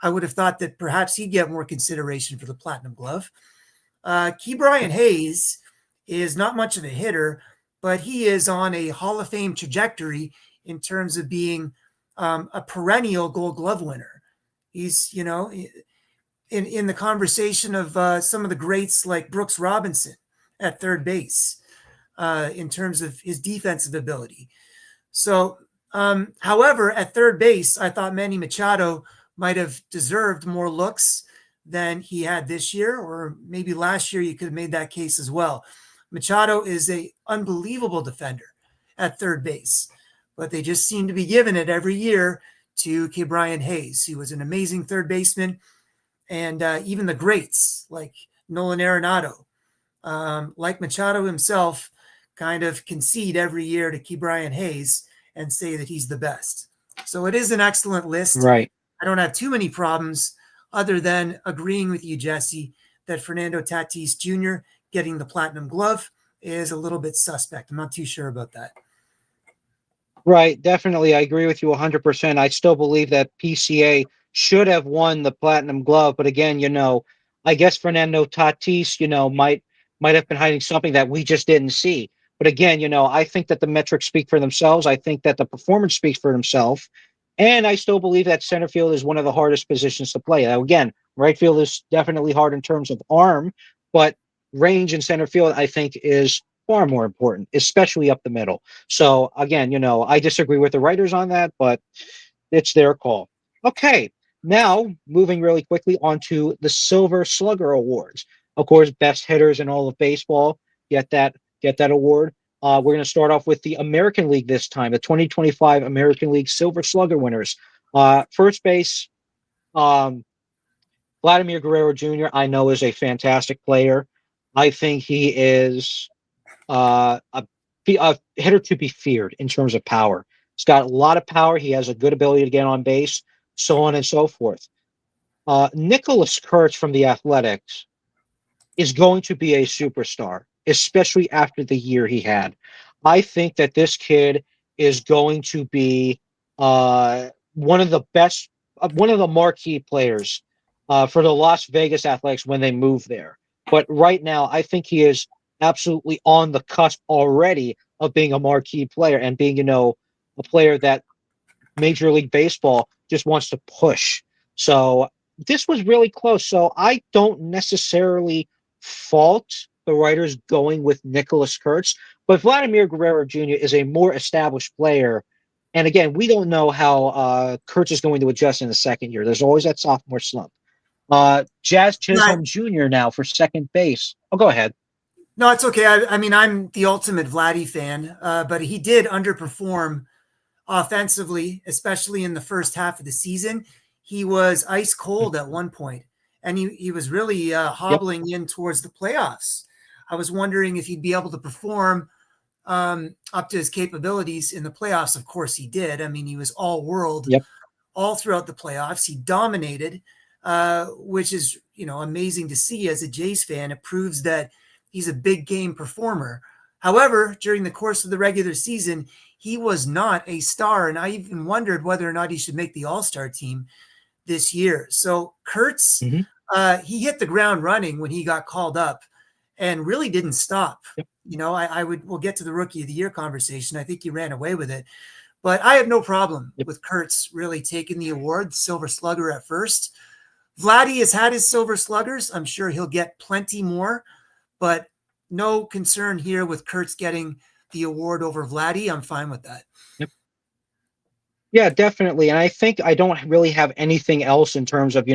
[SPEAKER 2] I would have thought that perhaps he'd get more consideration for the Platinum Glove. Key Brian Hayes is not much of a hitter, but he is on a Hall of Fame trajectory in terms of being a perennial Gold Glove winner. He's, in the conversation of some of the greats like Brooks Robinson at third base in terms of his defensive ability. So, however, at third base, I thought Manny Machado might have deserved more looks than he had this year, or maybe last year you could have made that case as well. Machado is an unbelievable defender at third base, but they just seem to be giving it every year to K. Brian Hayes. He was an amazing third baseman, and even the greats like Nolan Arenado, like Machado himself, kind of concede every year to Key Brian Hayes and say that he's the best. So it is an excellent list.
[SPEAKER 1] Right.
[SPEAKER 2] I don't have too many problems other than agreeing with you, Jesse, that Fernando Tatis Jr. getting the Platinum Glove is a little bit suspect. I'm not too sure about that.
[SPEAKER 1] Right. Definitely. I agree with you 100%. I still believe that PCA should have won the Platinum Glove. But again, I guess Fernando Tatis, might have been hiding something that we just didn't see. But again, I think that the metrics speak for themselves. I think that the performance speaks for himself. And I still believe that center field is one of the hardest positions to play. Now, again, right field is definitely hard in terms of arm, but range in center field, I think, is far more important, especially up the middle. So again, I disagree with the writers on that, but it's their call. Okay, now moving really quickly on to the Silver Slugger Awards. Of course, best hitters in all of baseball get that award. We're going to start off with the American League this time, the 2025 American League Silver Slugger winners. First base, Vladimir Guerrero Jr., I know is a fantastic player. I think he is a hitter to be feared in terms of power. He's got a lot of power. He has a good ability to get on base, so on and so forth. Nicholas Kurtz from the Athletics is going to be a superstar, especially after the year he had. I think that this kid is going to be one of the best, one of the marquee players for the Las Vegas Athletics when they move there. But right now, I think he is absolutely on the cusp already of being a marquee player and being, a player that Major League Baseball just wants to push. So this was really close. So I don't necessarily fault the writers going with Nicholas Kurtz, but Vladimir Guerrero Jr. is a more established player. And again, we don't know how Kurtz is going to adjust in the second year. There's always that sophomore slump. Jazz
[SPEAKER 2] Right.
[SPEAKER 1] Chisholm Jr. now for second base. Oh, go ahead.
[SPEAKER 2] No, it's okay. I mean, I'm the ultimate Vladdy fan, but he did underperform offensively, especially in the first half of the season. He was ice cold at one point, and he was really
[SPEAKER 1] Yep.
[SPEAKER 2] hobbling in towards the playoffs. I was wondering if he'd be able to perform up to his capabilities in the playoffs. Of course, he did. I mean, he was all world
[SPEAKER 1] Yep.
[SPEAKER 2] all throughout the playoffs. He dominated, which is amazing to see as a Jays fan. It proves that he's a big game performer. However, during the course of the regular season, he was not a star, and I even wondered whether or not he should make the All-Star team this year. So Kurtz,
[SPEAKER 1] Hmm.
[SPEAKER 2] he hit the ground running when he got called up, and really didn't stop.
[SPEAKER 1] Yep.
[SPEAKER 2] We'll get to the Rookie of the Year conversation. I think he ran away with it. But I have no problem
[SPEAKER 1] Yep.
[SPEAKER 2] with Kurtz really taking the award, Silver Slugger at first. Vladdy has had his Silver Sluggers. I'm sure he'll get plenty more, but no concern here with Kurtz getting the award over Vladdy. I'm fine with that.
[SPEAKER 1] Yep. Yeah, definitely. And I think I don't really have anything else in terms of,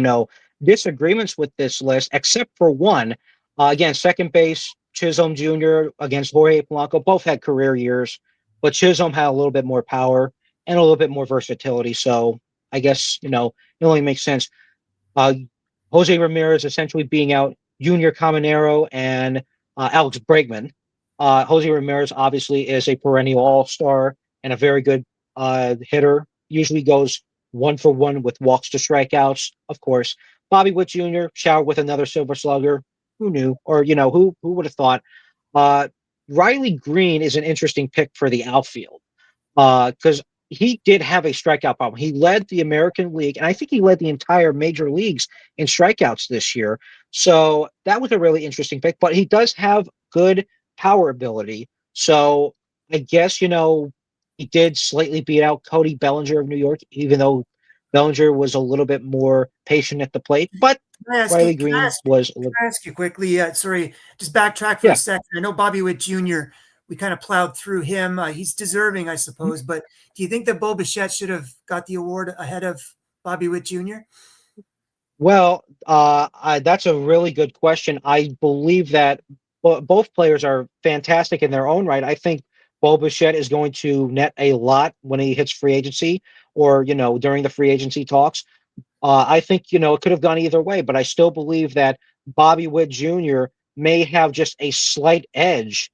[SPEAKER 1] disagreements with this list, except for one. Again, second base, Chisholm Jr. against Jorge Polanco, both had career years, but Chisholm had a little bit more power and a little bit more versatility. So I guess, it only makes sense. Uh, Jose Ramirez essentially being out Junior Caminero and Alex Bregman. Jose Ramirez obviously is a perennial all star and a very good hitter. Usually goes 1 for 1 with walks to strikeouts, of course. Bobby Witt Jr. showered with another Silver Slugger. Who knew? Or who would have thought? Uh, Riley Green is an interesting pick for the outfield because he did have a strikeout problem. He led the American League, and I think he led the entire major leagues in strikeouts this year. So that was a really interesting pick, but he does have good power ability. So I guess, he did slightly beat out Cody Bellinger of New York, even though Bellinger was a little bit more patient at the plate. But
[SPEAKER 2] Can I ask you?
[SPEAKER 1] Riley Green was a little,
[SPEAKER 2] Can I ask you quickly? Sorry, just backtrack for a
[SPEAKER 1] yeah.
[SPEAKER 2] second. I know Bobby Witt Jr. We kind of plowed through him. He's deserving, I suppose. But do you think that Bo Bichette should have got the award ahead of Bobby Witt Jr.?
[SPEAKER 1] Well, that's a really good question. I believe that both players are fantastic in their own right. I think Bo Bichette is going to net a lot when he hits free agency or, during the free agency talks. I think, it could have gone either way, but I still believe that Bobby Witt Jr. may have just a slight edge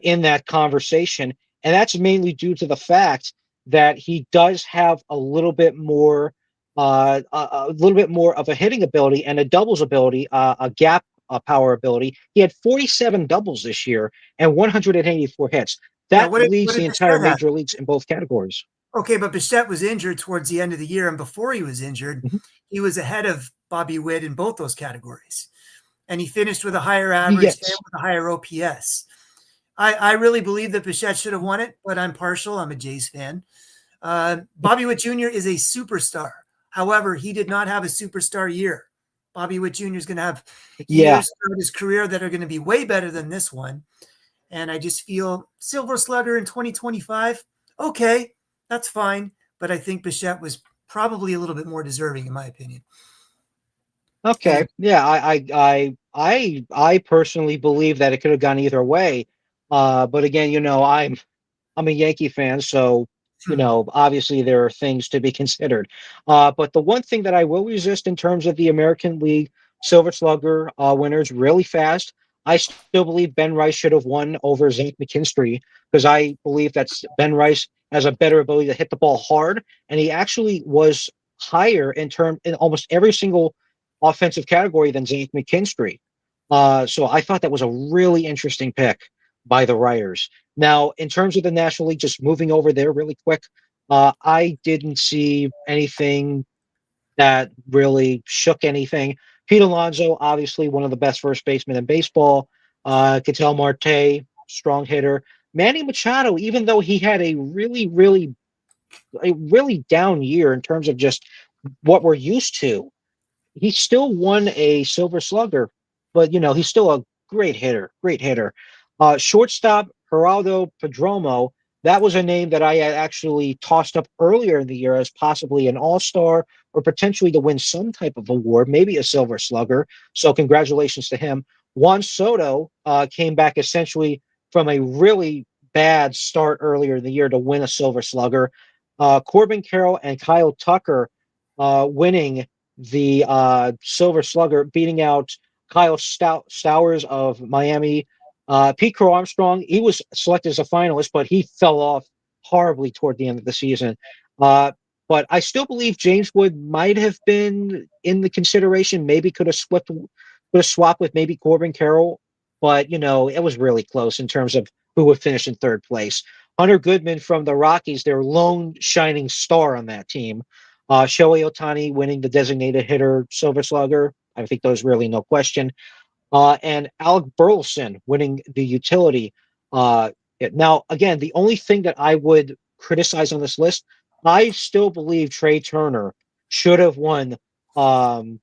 [SPEAKER 1] in that conversation. And that's mainly due to the fact that he does have a little bit more of a hitting ability and a doubles ability, a gap power ability. He had 47 doubles this year and 184 hits.
[SPEAKER 2] Yeah.
[SPEAKER 1] That
[SPEAKER 2] What
[SPEAKER 1] leads
[SPEAKER 2] did
[SPEAKER 1] the entire
[SPEAKER 2] Bichette have?
[SPEAKER 1] major leagues in both categories.
[SPEAKER 2] Okay, but Bichette was injured towards the end of the year, and before he was injured,
[SPEAKER 1] Mhm.
[SPEAKER 2] he was ahead of Bobby Witt in both those categories, and he finished with a higher average and
[SPEAKER 1] Yes.
[SPEAKER 2] with a higher OPS. I really believe that Bichette should have won it, but I'm partial. I'm a Jays fan. Bobby Witt Jr. is a superstar. However, he did not have a superstar year. Bobby Witt Jr. is going to have
[SPEAKER 1] Yeah.
[SPEAKER 2] years throughout his career that are going to be way better than this one. And I just feel Silver Slugger in 2025, okay, that's fine. But I think Bichette was probably a little bit more deserving, in my opinion. Anyway,
[SPEAKER 1] Okay. Yeah. I personally believe that it could have gone either way. But again, I'm a Yankee fan, so obviously there are things to be considered. But the one thing that I will resist in terms of the American League Silver Slugger winners really fast, I still believe Ben Rice should have won over Zach McKinstry because I believe that Ben Rice has a better ability to hit the ball hard, and he actually was higher in almost every single offensive category than Zach McKinstry. So I thought that was a really interesting pick by the writers. Now, in terms of the National League, just moving over there really quick, I didn't see anything that really shook anything. Pete Alonso, obviously one of the best first basemen in baseball. Ketel Marte, strong hitter. Manny Machado, even though he had a really down year in terms of just what we're used to, he still won a Silver Slugger, but he's still a great hitter, great hitter. Shortstop Geraldo Padromo, that was a name that I had actually tossed up earlier in the year as possibly an All-Star or potentially to win some type of award, maybe a Silver Slugger. So congratulations to him. Juan Soto came back essentially from a really bad start earlier in the year to win a Silver Slugger. Corbin Carroll and Kyle Tucker winning the Silver Slugger, beating out Kyle Stowers of Miami. Pete Crow Armstrong, he was selected as a finalist, but he fell off horribly toward the end of the season. Uh, but I still believe James Wood might have been in the consideration. Maybe could have swapped with maybe Corbin Carroll, but it was really close in terms of who would finish in third place. Hunter Goodman from the Rockies, their lone shining star on that team. Shohei Ohtani winning the designated hitter Silver Slugger. I think there's really no question. And Alec Burleson winning the utility. Now, again, the only thing that I would criticize on this list, I still believe Trey Turner should have won, um,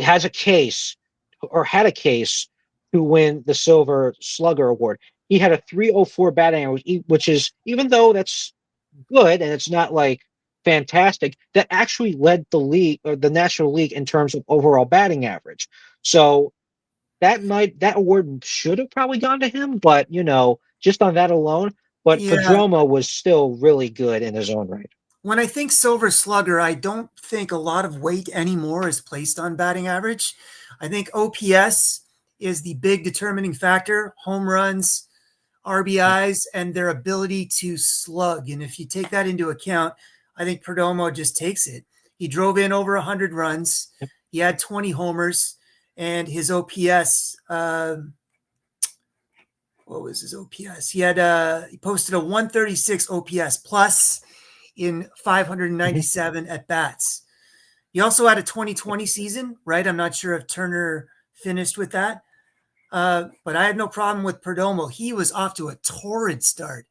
[SPEAKER 1] has a case or had a case to win the Silver Slugger Award. He had a 304 batting average, which is, even though that's good and it's not like fantastic, that actually led the league or the National League in terms of overall batting average. So that award should have probably gone to him, but just on that alone. But
[SPEAKER 2] Yeah.
[SPEAKER 1] Padromo was still really good in his own right.
[SPEAKER 2] When I think Silver Slugger, I don't think a lot of weight anymore is placed on batting average. I think OPS is the big determining factor, home runs, RBIs, and their ability to slug. And if you take that into account, I think Perdomo just takes it. He drove in over 100 runs.
[SPEAKER 1] Yep.
[SPEAKER 2] He had 20 homers, and his OPS. What was his OPS? He posted a 136 OPS plus in 597 at bats. He also had a 2020 season, right? I'm not sure if Turner finished with that. But I had no problem with Perdomo. He was off to a torrid start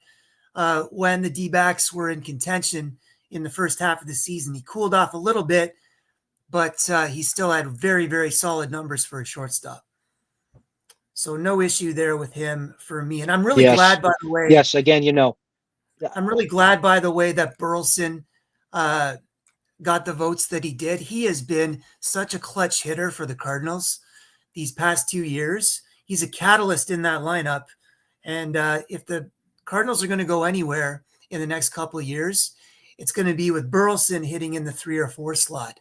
[SPEAKER 2] when the D-backs were in contention in the first half of the season. He cooled off a little bit, but he still had very, very solid numbers for a shortstop. So no issue there with him for me. And I'm really
[SPEAKER 1] Yes.
[SPEAKER 2] glad, by the way.
[SPEAKER 1] Yes. Again,
[SPEAKER 2] I'm really glad, by the way, that Burleson got the votes that he did. He has been such a clutch hitter for the Cardinals these past 2 years. He's a catalyst in that lineup. And if the Cardinals are going to go anywhere in the next couple of years, it's going to be with Burleson hitting in the 3 or 4 slot.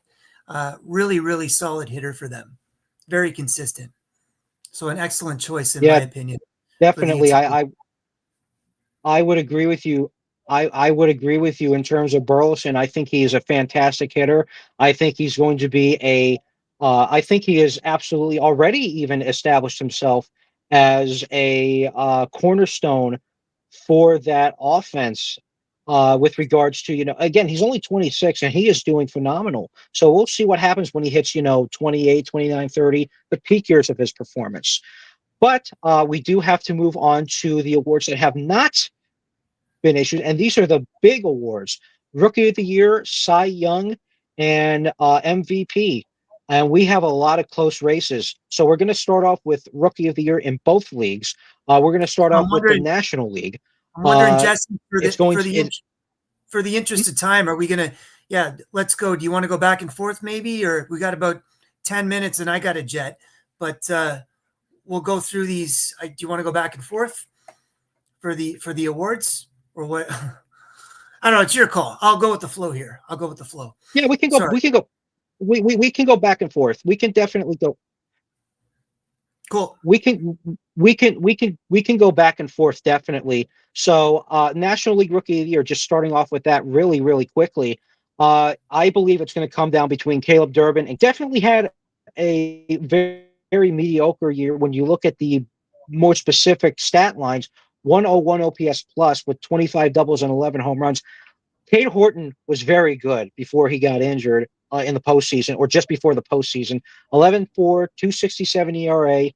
[SPEAKER 2] Really, really solid hitter for them. Very consistent. So an excellent choice, in my
[SPEAKER 1] yeah,
[SPEAKER 2] opinion, for the
[SPEAKER 1] definitely.
[SPEAKER 2] utility.
[SPEAKER 1] I would agree with you. I would agree with you in terms of Burleson. I think he is a fantastic hitter. I think he's going to be I think he has absolutely already even established himself as a cornerstone for that offense with regards to, again, he's only 26 and he is doing phenomenal. So we'll see what happens when he hits, 28, 29, 30, the peak years of his performance. But we do have to move on to the awards that have not been issued, and these are the big awards: Rookie of the Year, Cy Young, and MVP. And we have a lot of close races. So we're going to start off with Rookie of the Year in both leagues. We're going to start
[SPEAKER 2] I'm
[SPEAKER 1] off with the
[SPEAKER 2] wondering,
[SPEAKER 1] National League.
[SPEAKER 2] I'm wondering,
[SPEAKER 1] Uh,
[SPEAKER 2] Jesse,
[SPEAKER 1] it's going to it,
[SPEAKER 2] for the interest of time, are we going to? Yeah, let's go. Do you want to go back and forth, maybe, or we got about 10 minutes, and I got a jet, but we'll go through these. Do you want to go back and forth for the awards, or what? I don't know. It's your call. I'll go with the flow here. I'll go with the flow.
[SPEAKER 1] yeah, we can go.
[SPEAKER 2] Sorry.
[SPEAKER 1] We can go. We can go back and forth. We can definitely go.
[SPEAKER 2] Cool.
[SPEAKER 1] We can go back and forth definitely. So National League Rookie of the Year, just starting off with that really, really quickly. I believe it's going to come down between Caleb Durbin, and definitely had a very, very mediocre year when you look at the more specific stat lines. 101 OPS plus with 25 doubles and 11 home runs. Cade Horton was very good before he got injured in the postseason, or just before the postseason. 11-4, 267 ERA,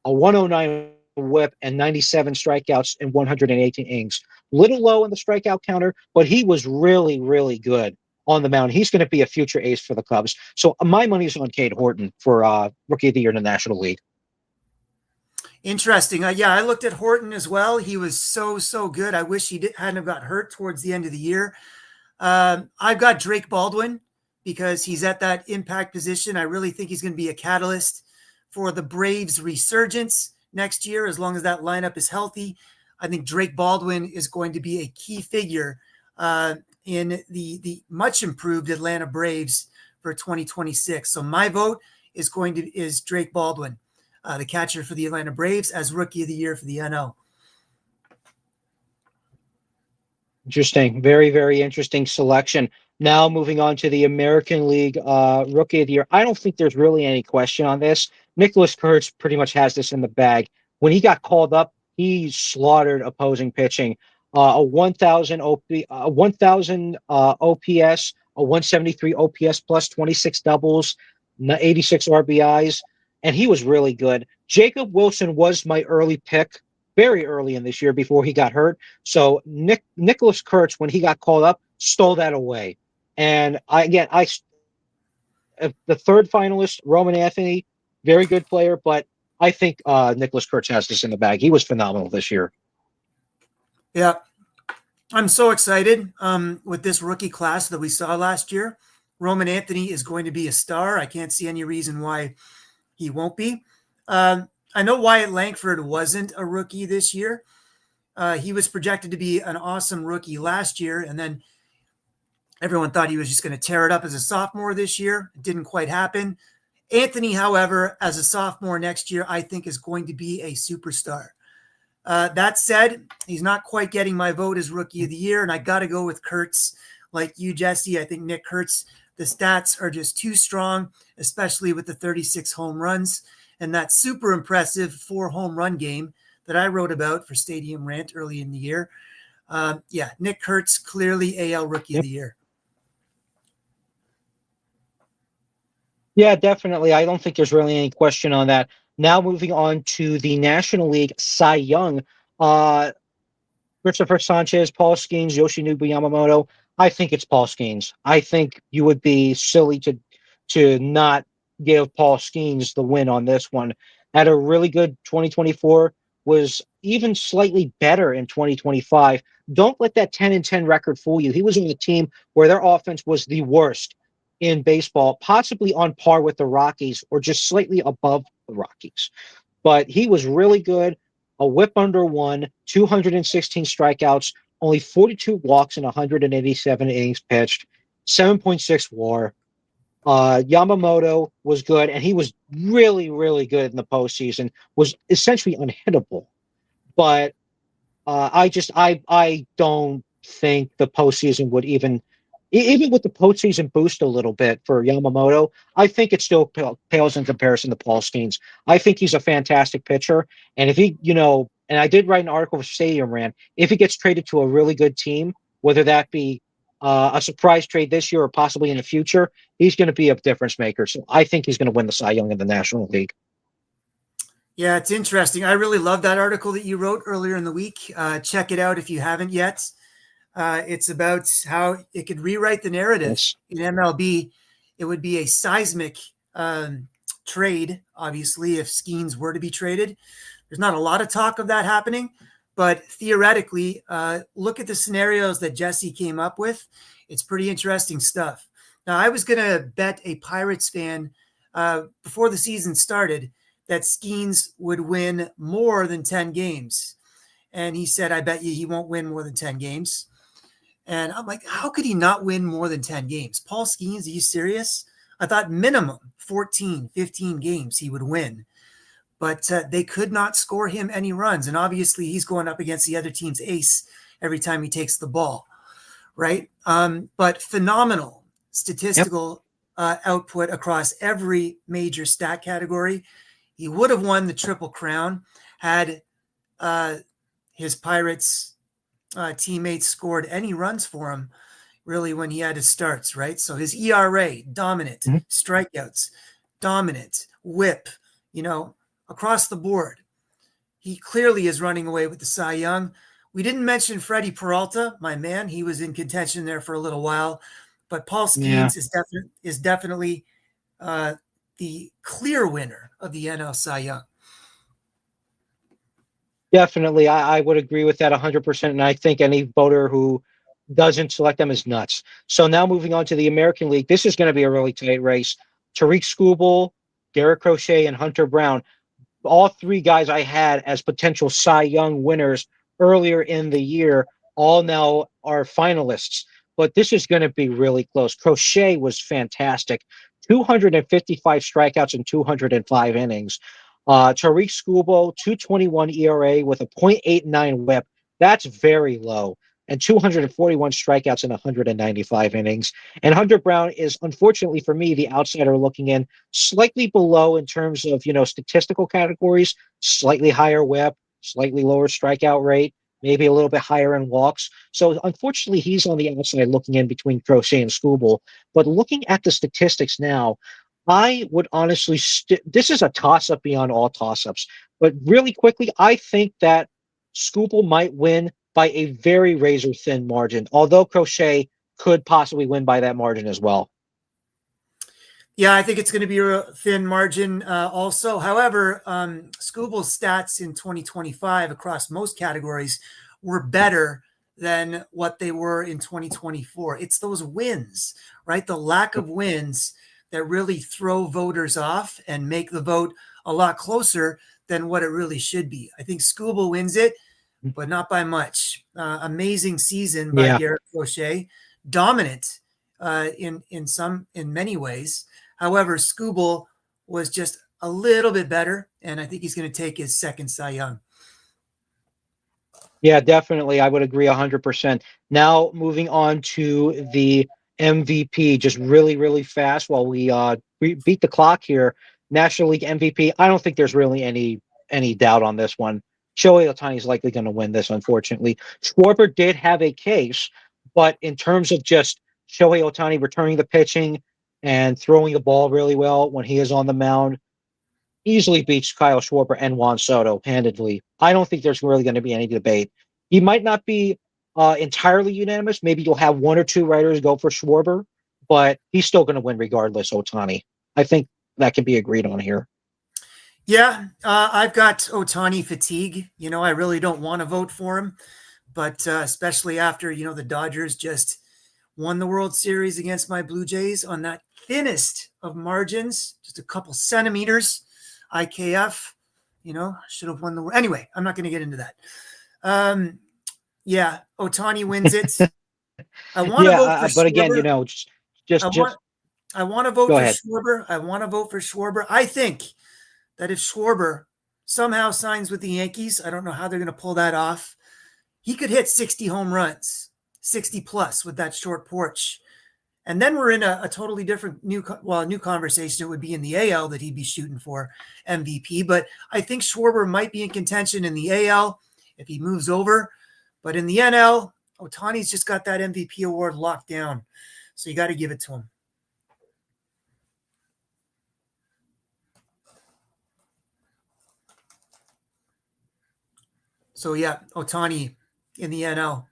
[SPEAKER 1] a 109 whip, and 97 strikeouts in 118 innings. Little low in the strikeout counter, but he was really, really good on the mound. He's going to be a future ace for the Cubs. So my money's on Cade Horton for Rookie of the Year in the National League.
[SPEAKER 2] Interesting. Yeah, I looked at Horton as well. He was so good. I wish hadn't got hurt towards the end of the year. I've got Drake Baldwin because he's at that impact position. I really think he's going to be a catalyst for the Braves' resurgence next year, as long as that lineup is healthy. I think Drake Baldwin is going to be a key figure in the much improved Atlanta Braves for 2026. So my vote is Drake Baldwin, the catcher for the Atlanta Braves, as Rookie of the Year for the NL.
[SPEAKER 1] Interesting. Very, very interesting selection. Now moving on to the American League Rookie of the Year. I don't think there's really any question on this. Nicholas Kurtz pretty much has this in the bag. When he got called up, he slaughtered opposing pitching. A 1,000 OPS, a 173 OPS plus, 26 doubles, 86 RBIs, and he was really good. Jacob Wilson was my early pick, very early in this year before he got hurt. So Nicholas Kurtz, when he got called up, stole that away. And the third finalist, Roman Anthony, very good player, but I think Nicholas Kurtz has this in the bag. He was phenomenal this year.
[SPEAKER 2] Yeah, I'm so excited with this rookie class that we saw last year. Roman Anthony is going to be a star. I can't see any reason why he won't be. I know Wyatt Langford wasn't a rookie this year. He was projected to be an awesome rookie last year, and then everyone thought he was just going to tear it up as a sophomore this year. It didn't quite happen. Anthony, however, as a sophomore next year, I think is going to be a superstar. That said, he's not quite getting my vote as Rookie of the Year, and I got to go with Kurtz. Like you, Jesse, I think Nick Kurtz, the stats are just too strong, especially with the 36 home runs and that super impressive 4 home run game that I wrote about for Stadium Rant early in the year. Nick Kurtz, clearly AL Rookie of the Year.
[SPEAKER 1] Yeah, definitely. I don't think there's really any question on that. Now moving on to the National League Cy Young. Christopher Sanchez, Paul Skeens, Yoshinobu Yamamoto. I think it's Paul Skeens. I think you would be silly to not give Paul Skeens the win on this one. Had a really good 2024, was even slightly better in 2025. Don't let that 10-10 record fool you. He was on a team where their offense was the worst in baseball, possibly on par with the Rockies or just slightly above the Rockies. But he was really good. A whip under 1, 216 strikeouts, only 42 walks in 187 innings pitched, 7.6 WAR. Yamamoto was good, and he was really, really good in the postseason. Was essentially unhittable, but I don't think the postseason would even with the postseason boost a little bit for Yamamoto, I think it still pales in comparison to Paul Skeens. I think he's a fantastic pitcher. And if he, and I did write an article for Stadium Rant, if he gets traded to a really good team, whether that be a surprise trade this year or possibly in the future, he's going to be a difference maker. So I think he's going to win the Cy Young in the National League.
[SPEAKER 2] Yeah, it's interesting. I really love that article that you wrote earlier in the week. Check it out if you haven't yet. It's about how it could rewrite the narrative in MLB. It would be a seismic trade, obviously, if Skeens were to be traded. There's not a lot of talk of that happening, but theoretically, look at the scenarios that Jesse came up with. It's pretty interesting stuff. Now, I was going to bet a Pirates fan before the season started that Skeens would win more than 10 games. And he said, I bet you he won't win more than 10 games. And I'm like, how could he not win more than 10 games? Paul Skeens, are you serious? I thought minimum 14, 15 games he would win. But they could not score him any runs. And obviously he's going up against the other team's ace every time he takes the ball, right? But phenomenal statistical output across every major stat category. He would have won the Triple Crown had his Pirates teammates scored any runs for him really when he had his starts, right? So his ERA, dominant,
[SPEAKER 1] Mhm.
[SPEAKER 2] strikeouts, dominant, whip, you know, across the board. He clearly is running away with the Cy Young. We didn't mention Freddie Peralta, my man. He was in contention there for a little while, but Paul
[SPEAKER 1] Yeah.
[SPEAKER 2] Skeens is definitely uh, the clear winner of the NL Cy Young.
[SPEAKER 1] Definitely, I would agree with that 100%. And I think any voter who doesn't select them is nuts. So now moving on to the American League, this is going to be a really tight race. Tariq Skubal, Garrett Crochet, and Hunter Brown, all three guys I had as potential Cy Young winners earlier in the year, all now are finalists. But this is going to be really close. Crochet was fantastic, 255 strikeouts in 205 innings. Tariq Skubal, 221 ERA with a .89 whip. That's very low. And 241 strikeouts in 195 innings. And Hunter Brown is, unfortunately for me, the outsider looking in, slightly below in terms of, statistical categories, slightly higher whip, slightly lower strikeout rate, maybe a little bit higher in walks. So unfortunately, he's on the outside looking in between Crochet and Skubal. But looking at the statistics now, I would honestly, this is a toss up beyond all toss ups. But really quickly, I think that Skubal might win by a very razor thin margin, although Crochet could possibly win by that margin as well.
[SPEAKER 2] Yeah, I think it's going to be a thin margin also. However, Scubal's stats in 2025 across most categories were better than what they were in 2024. It's those wins, right? The lack of wins that really throw voters off and make the vote a lot closer than what it really should be. I think Scubal wins it, but not by much. Amazing season by
[SPEAKER 1] Yeah.
[SPEAKER 2] Garrett Crochet, dominant in many ways. However, Skubal was just a little bit better, and I think he's going to take his second Cy Young.
[SPEAKER 1] Yeah, definitely. I would agree 100%. Now, moving on to the MVP, just really, really fast while we beat the clock here. National League MVP. I don't think there's really any doubt on this one. Shohei Ohtani is likely going to win this, unfortunately. Schwarber did have a case, but in terms of just Shohei Ohtani returning the pitching and throwing the ball really well when he is on the mound, easily beats Kyle Schwarber and Juan Soto handedly. I don't think there's really going to be any debate. He might not be entirely unanimous. Maybe you'll have one or two writers go for Schwarber, but he's still going to win regardless, Ohtani. I think that can be agreed on here.
[SPEAKER 2] Yeah, I've got Ohtani fatigue. I really don't want to vote for him, but especially after, the Dodgers just won the World Series against my Blue Jays on that thinnest of margins, just a couple centimeters. IKF, should have won the. Anyway, I'm not going to get into that. Yeah, Ohtani wins it. I want to
[SPEAKER 1] Yeah,
[SPEAKER 2] vote for
[SPEAKER 1] but again,
[SPEAKER 2] Schwarber. I
[SPEAKER 1] just
[SPEAKER 2] want I want to vote
[SPEAKER 1] go
[SPEAKER 2] for
[SPEAKER 1] ahead.
[SPEAKER 2] Schwarber. I want to vote for Schwarber. I think that if Schwarber somehow signs with the Yankees, I don't know how they're going to pull that off. He could hit 60 home runs, 60 plus with that short porch. And then we're in a totally different new conversation. It would be in the AL that he'd be shooting for MVP. But I think Schwarber might be in contention in the AL if he moves over. But in the NL, Ohtani's just got that MVP award locked down. So you got to give it to him. So yeah, Ohtani in the NL.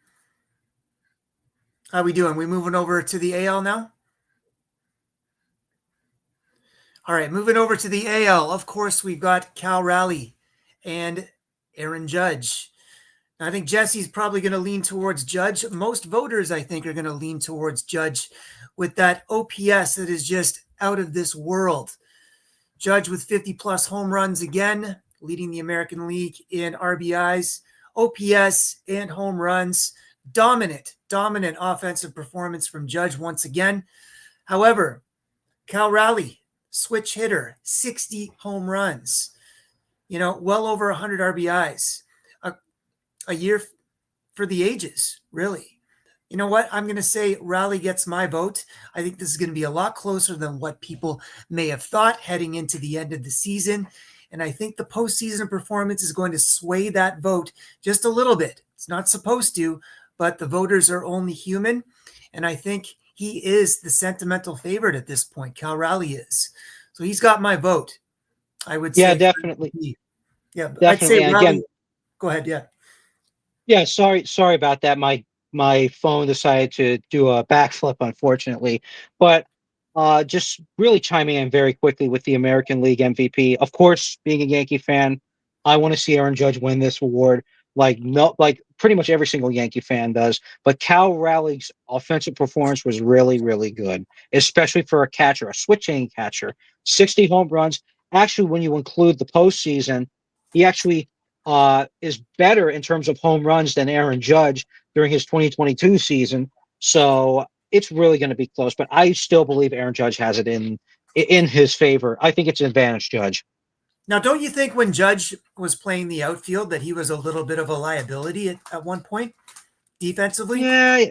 [SPEAKER 2] How we doing? We moving over to the AL now? All right, moving over to the AL. Of course, we've got Cal Raleigh and Aaron Judge. I think Jesse's probably going to lean towards Judge. Most voters, I think, are going to lean towards Judge with that OPS that is just out of this world. Judge with 50 plus home runs again, leading the American League in RBIs, OPS, and home runs. Dominant offensive performance from Judge once again. However, Cal Raleigh, switch hitter, 60 home runs, well over 100 RBIs. A year for the ages, really. You know what? I'm going to say Raleigh gets my vote. I think this is going to be a lot closer than what people may have thought heading into the end of the season. And I think the postseason performance is going to sway that vote just a little bit It's not supposed to, but the voters are only human. And I think he is the sentimental favorite at this point. Cal Raleigh is. So he's got my vote, I would
[SPEAKER 1] Yeah,
[SPEAKER 2] say.
[SPEAKER 1] definitely.
[SPEAKER 2] Yeah, I'd say
[SPEAKER 1] Definitely. And
[SPEAKER 2] Raleigh.
[SPEAKER 1] again,
[SPEAKER 2] Go ahead. Yeah.
[SPEAKER 1] yeah, sorry about that. My phone decided to do a backflip, unfortunately. But just really chiming in very quickly with the American League MVP. Of course, being a Yankee fan, I want to see Aaron Judge win this award. Like no, like pretty much every single Yankee fan does. But Cal Raleig's offensive performance was really, really good, especially for a catcher, a switch-hitting catcher. 60 home runs. Actually, when you include the postseason, he actually is better in terms of home runs than Aaron Judge during his 2022 season. So it's really going to be close, but I still believe Aaron Judge has it in his favor. I think it's an advantage Judge.
[SPEAKER 2] Now, don't you think when Judge was playing the outfield that he was a little bit of a liability at one point defensively?
[SPEAKER 1] Yeah,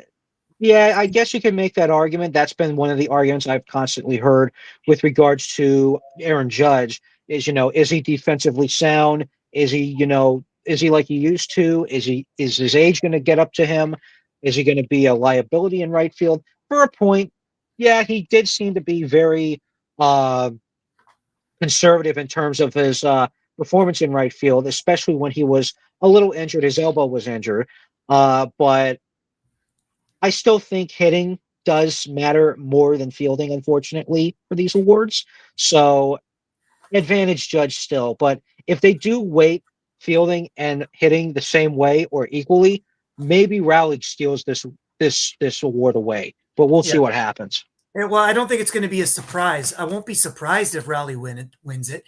[SPEAKER 1] yeah, I guess you can make that argument. That's been one of the arguments I've constantly heard with regards to Aaron Judge is, is he defensively sound? Is he, is he like he used to? Is his age going to get up to him? Is he going to be a liability in right field? For a point, yeah, he did seem to be very uh, conservative in terms of his performance in right field, especially when he was a little injured. His elbow was injured. But I still think hitting does matter more than fielding, unfortunately, for these awards. So advantage Judge still. But if they do weight fielding and hitting the same way or equally, maybe Rowley steals this award away. But we'll
[SPEAKER 2] Yeah.
[SPEAKER 1] see what happens.
[SPEAKER 2] Well, I don't think it's going to be a surprise. I won't be surprised if wins it,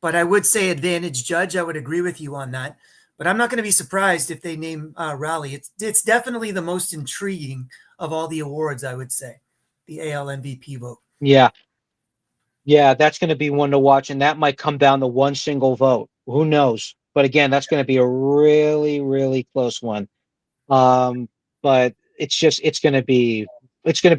[SPEAKER 2] but I would say advantage Judge. I would agree with you on that. But I'm not going to be surprised if they name Raleigh. It's definitely the most intriguing of all the awards. I would say the AL MVP vote.
[SPEAKER 1] Yeah, yeah, that's going to be one to watch, and that might come down to one single vote. Who knows? But again, that's going to be a really, really close one. Um, but it's going to be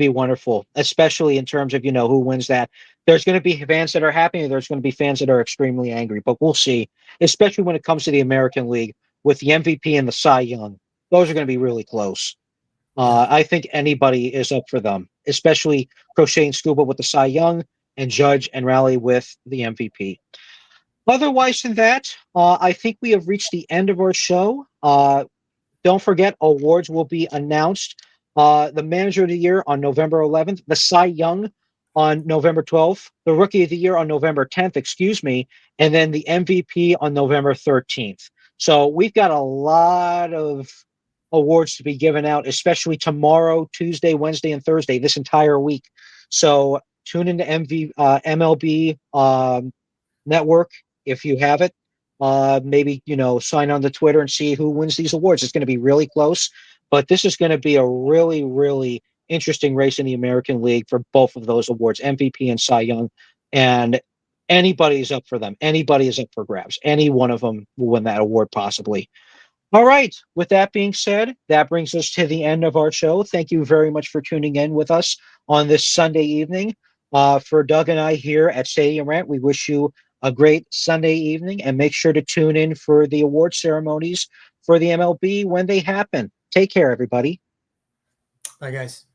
[SPEAKER 1] wonderful, especially in terms of who wins that. There's going to be fans that are happy, and there's going to be fans that are extremely angry. But we'll see, especially when it comes to the American League with the MVP and the Cy Young. Those are going to be really close.
[SPEAKER 2] Yeah.
[SPEAKER 1] I think anybody is up for them, especially Crochet and Scuba with the Cy Young and Judge and Rally with the MVP. Otherwise than that, I think we have reached the end of our show. Don't forget, awards will be announced. The Manager of the Year on November 11th, the Cy Young on November 12th, the Rookie of the Year on November 10th, excuse me, and then the MVP on November 13th. So we've got a lot of awards to be given out, especially tomorrow, Tuesday, Wednesday, and Thursday, this entire week. So tune into MLB Network if you have it. Maybe sign on to Twitter and see who wins these awards. It's going to be really close, but this is going to be a really, really interesting race in the American League for both of those awards, MVP and Cy Young. And anybody's up for them. Anybody is up for grabs. Any one of them will win that award possibly. All right. With that being said, that brings us to the end of our show. Thank you very much for tuning in with us on this Sunday evening. For Doug and I here at Stadium Rant, we wish you a great Sunday evening and make sure to tune in for the award ceremonies for the MLB when they happen. Take care, everybody.
[SPEAKER 2] Bye, guys.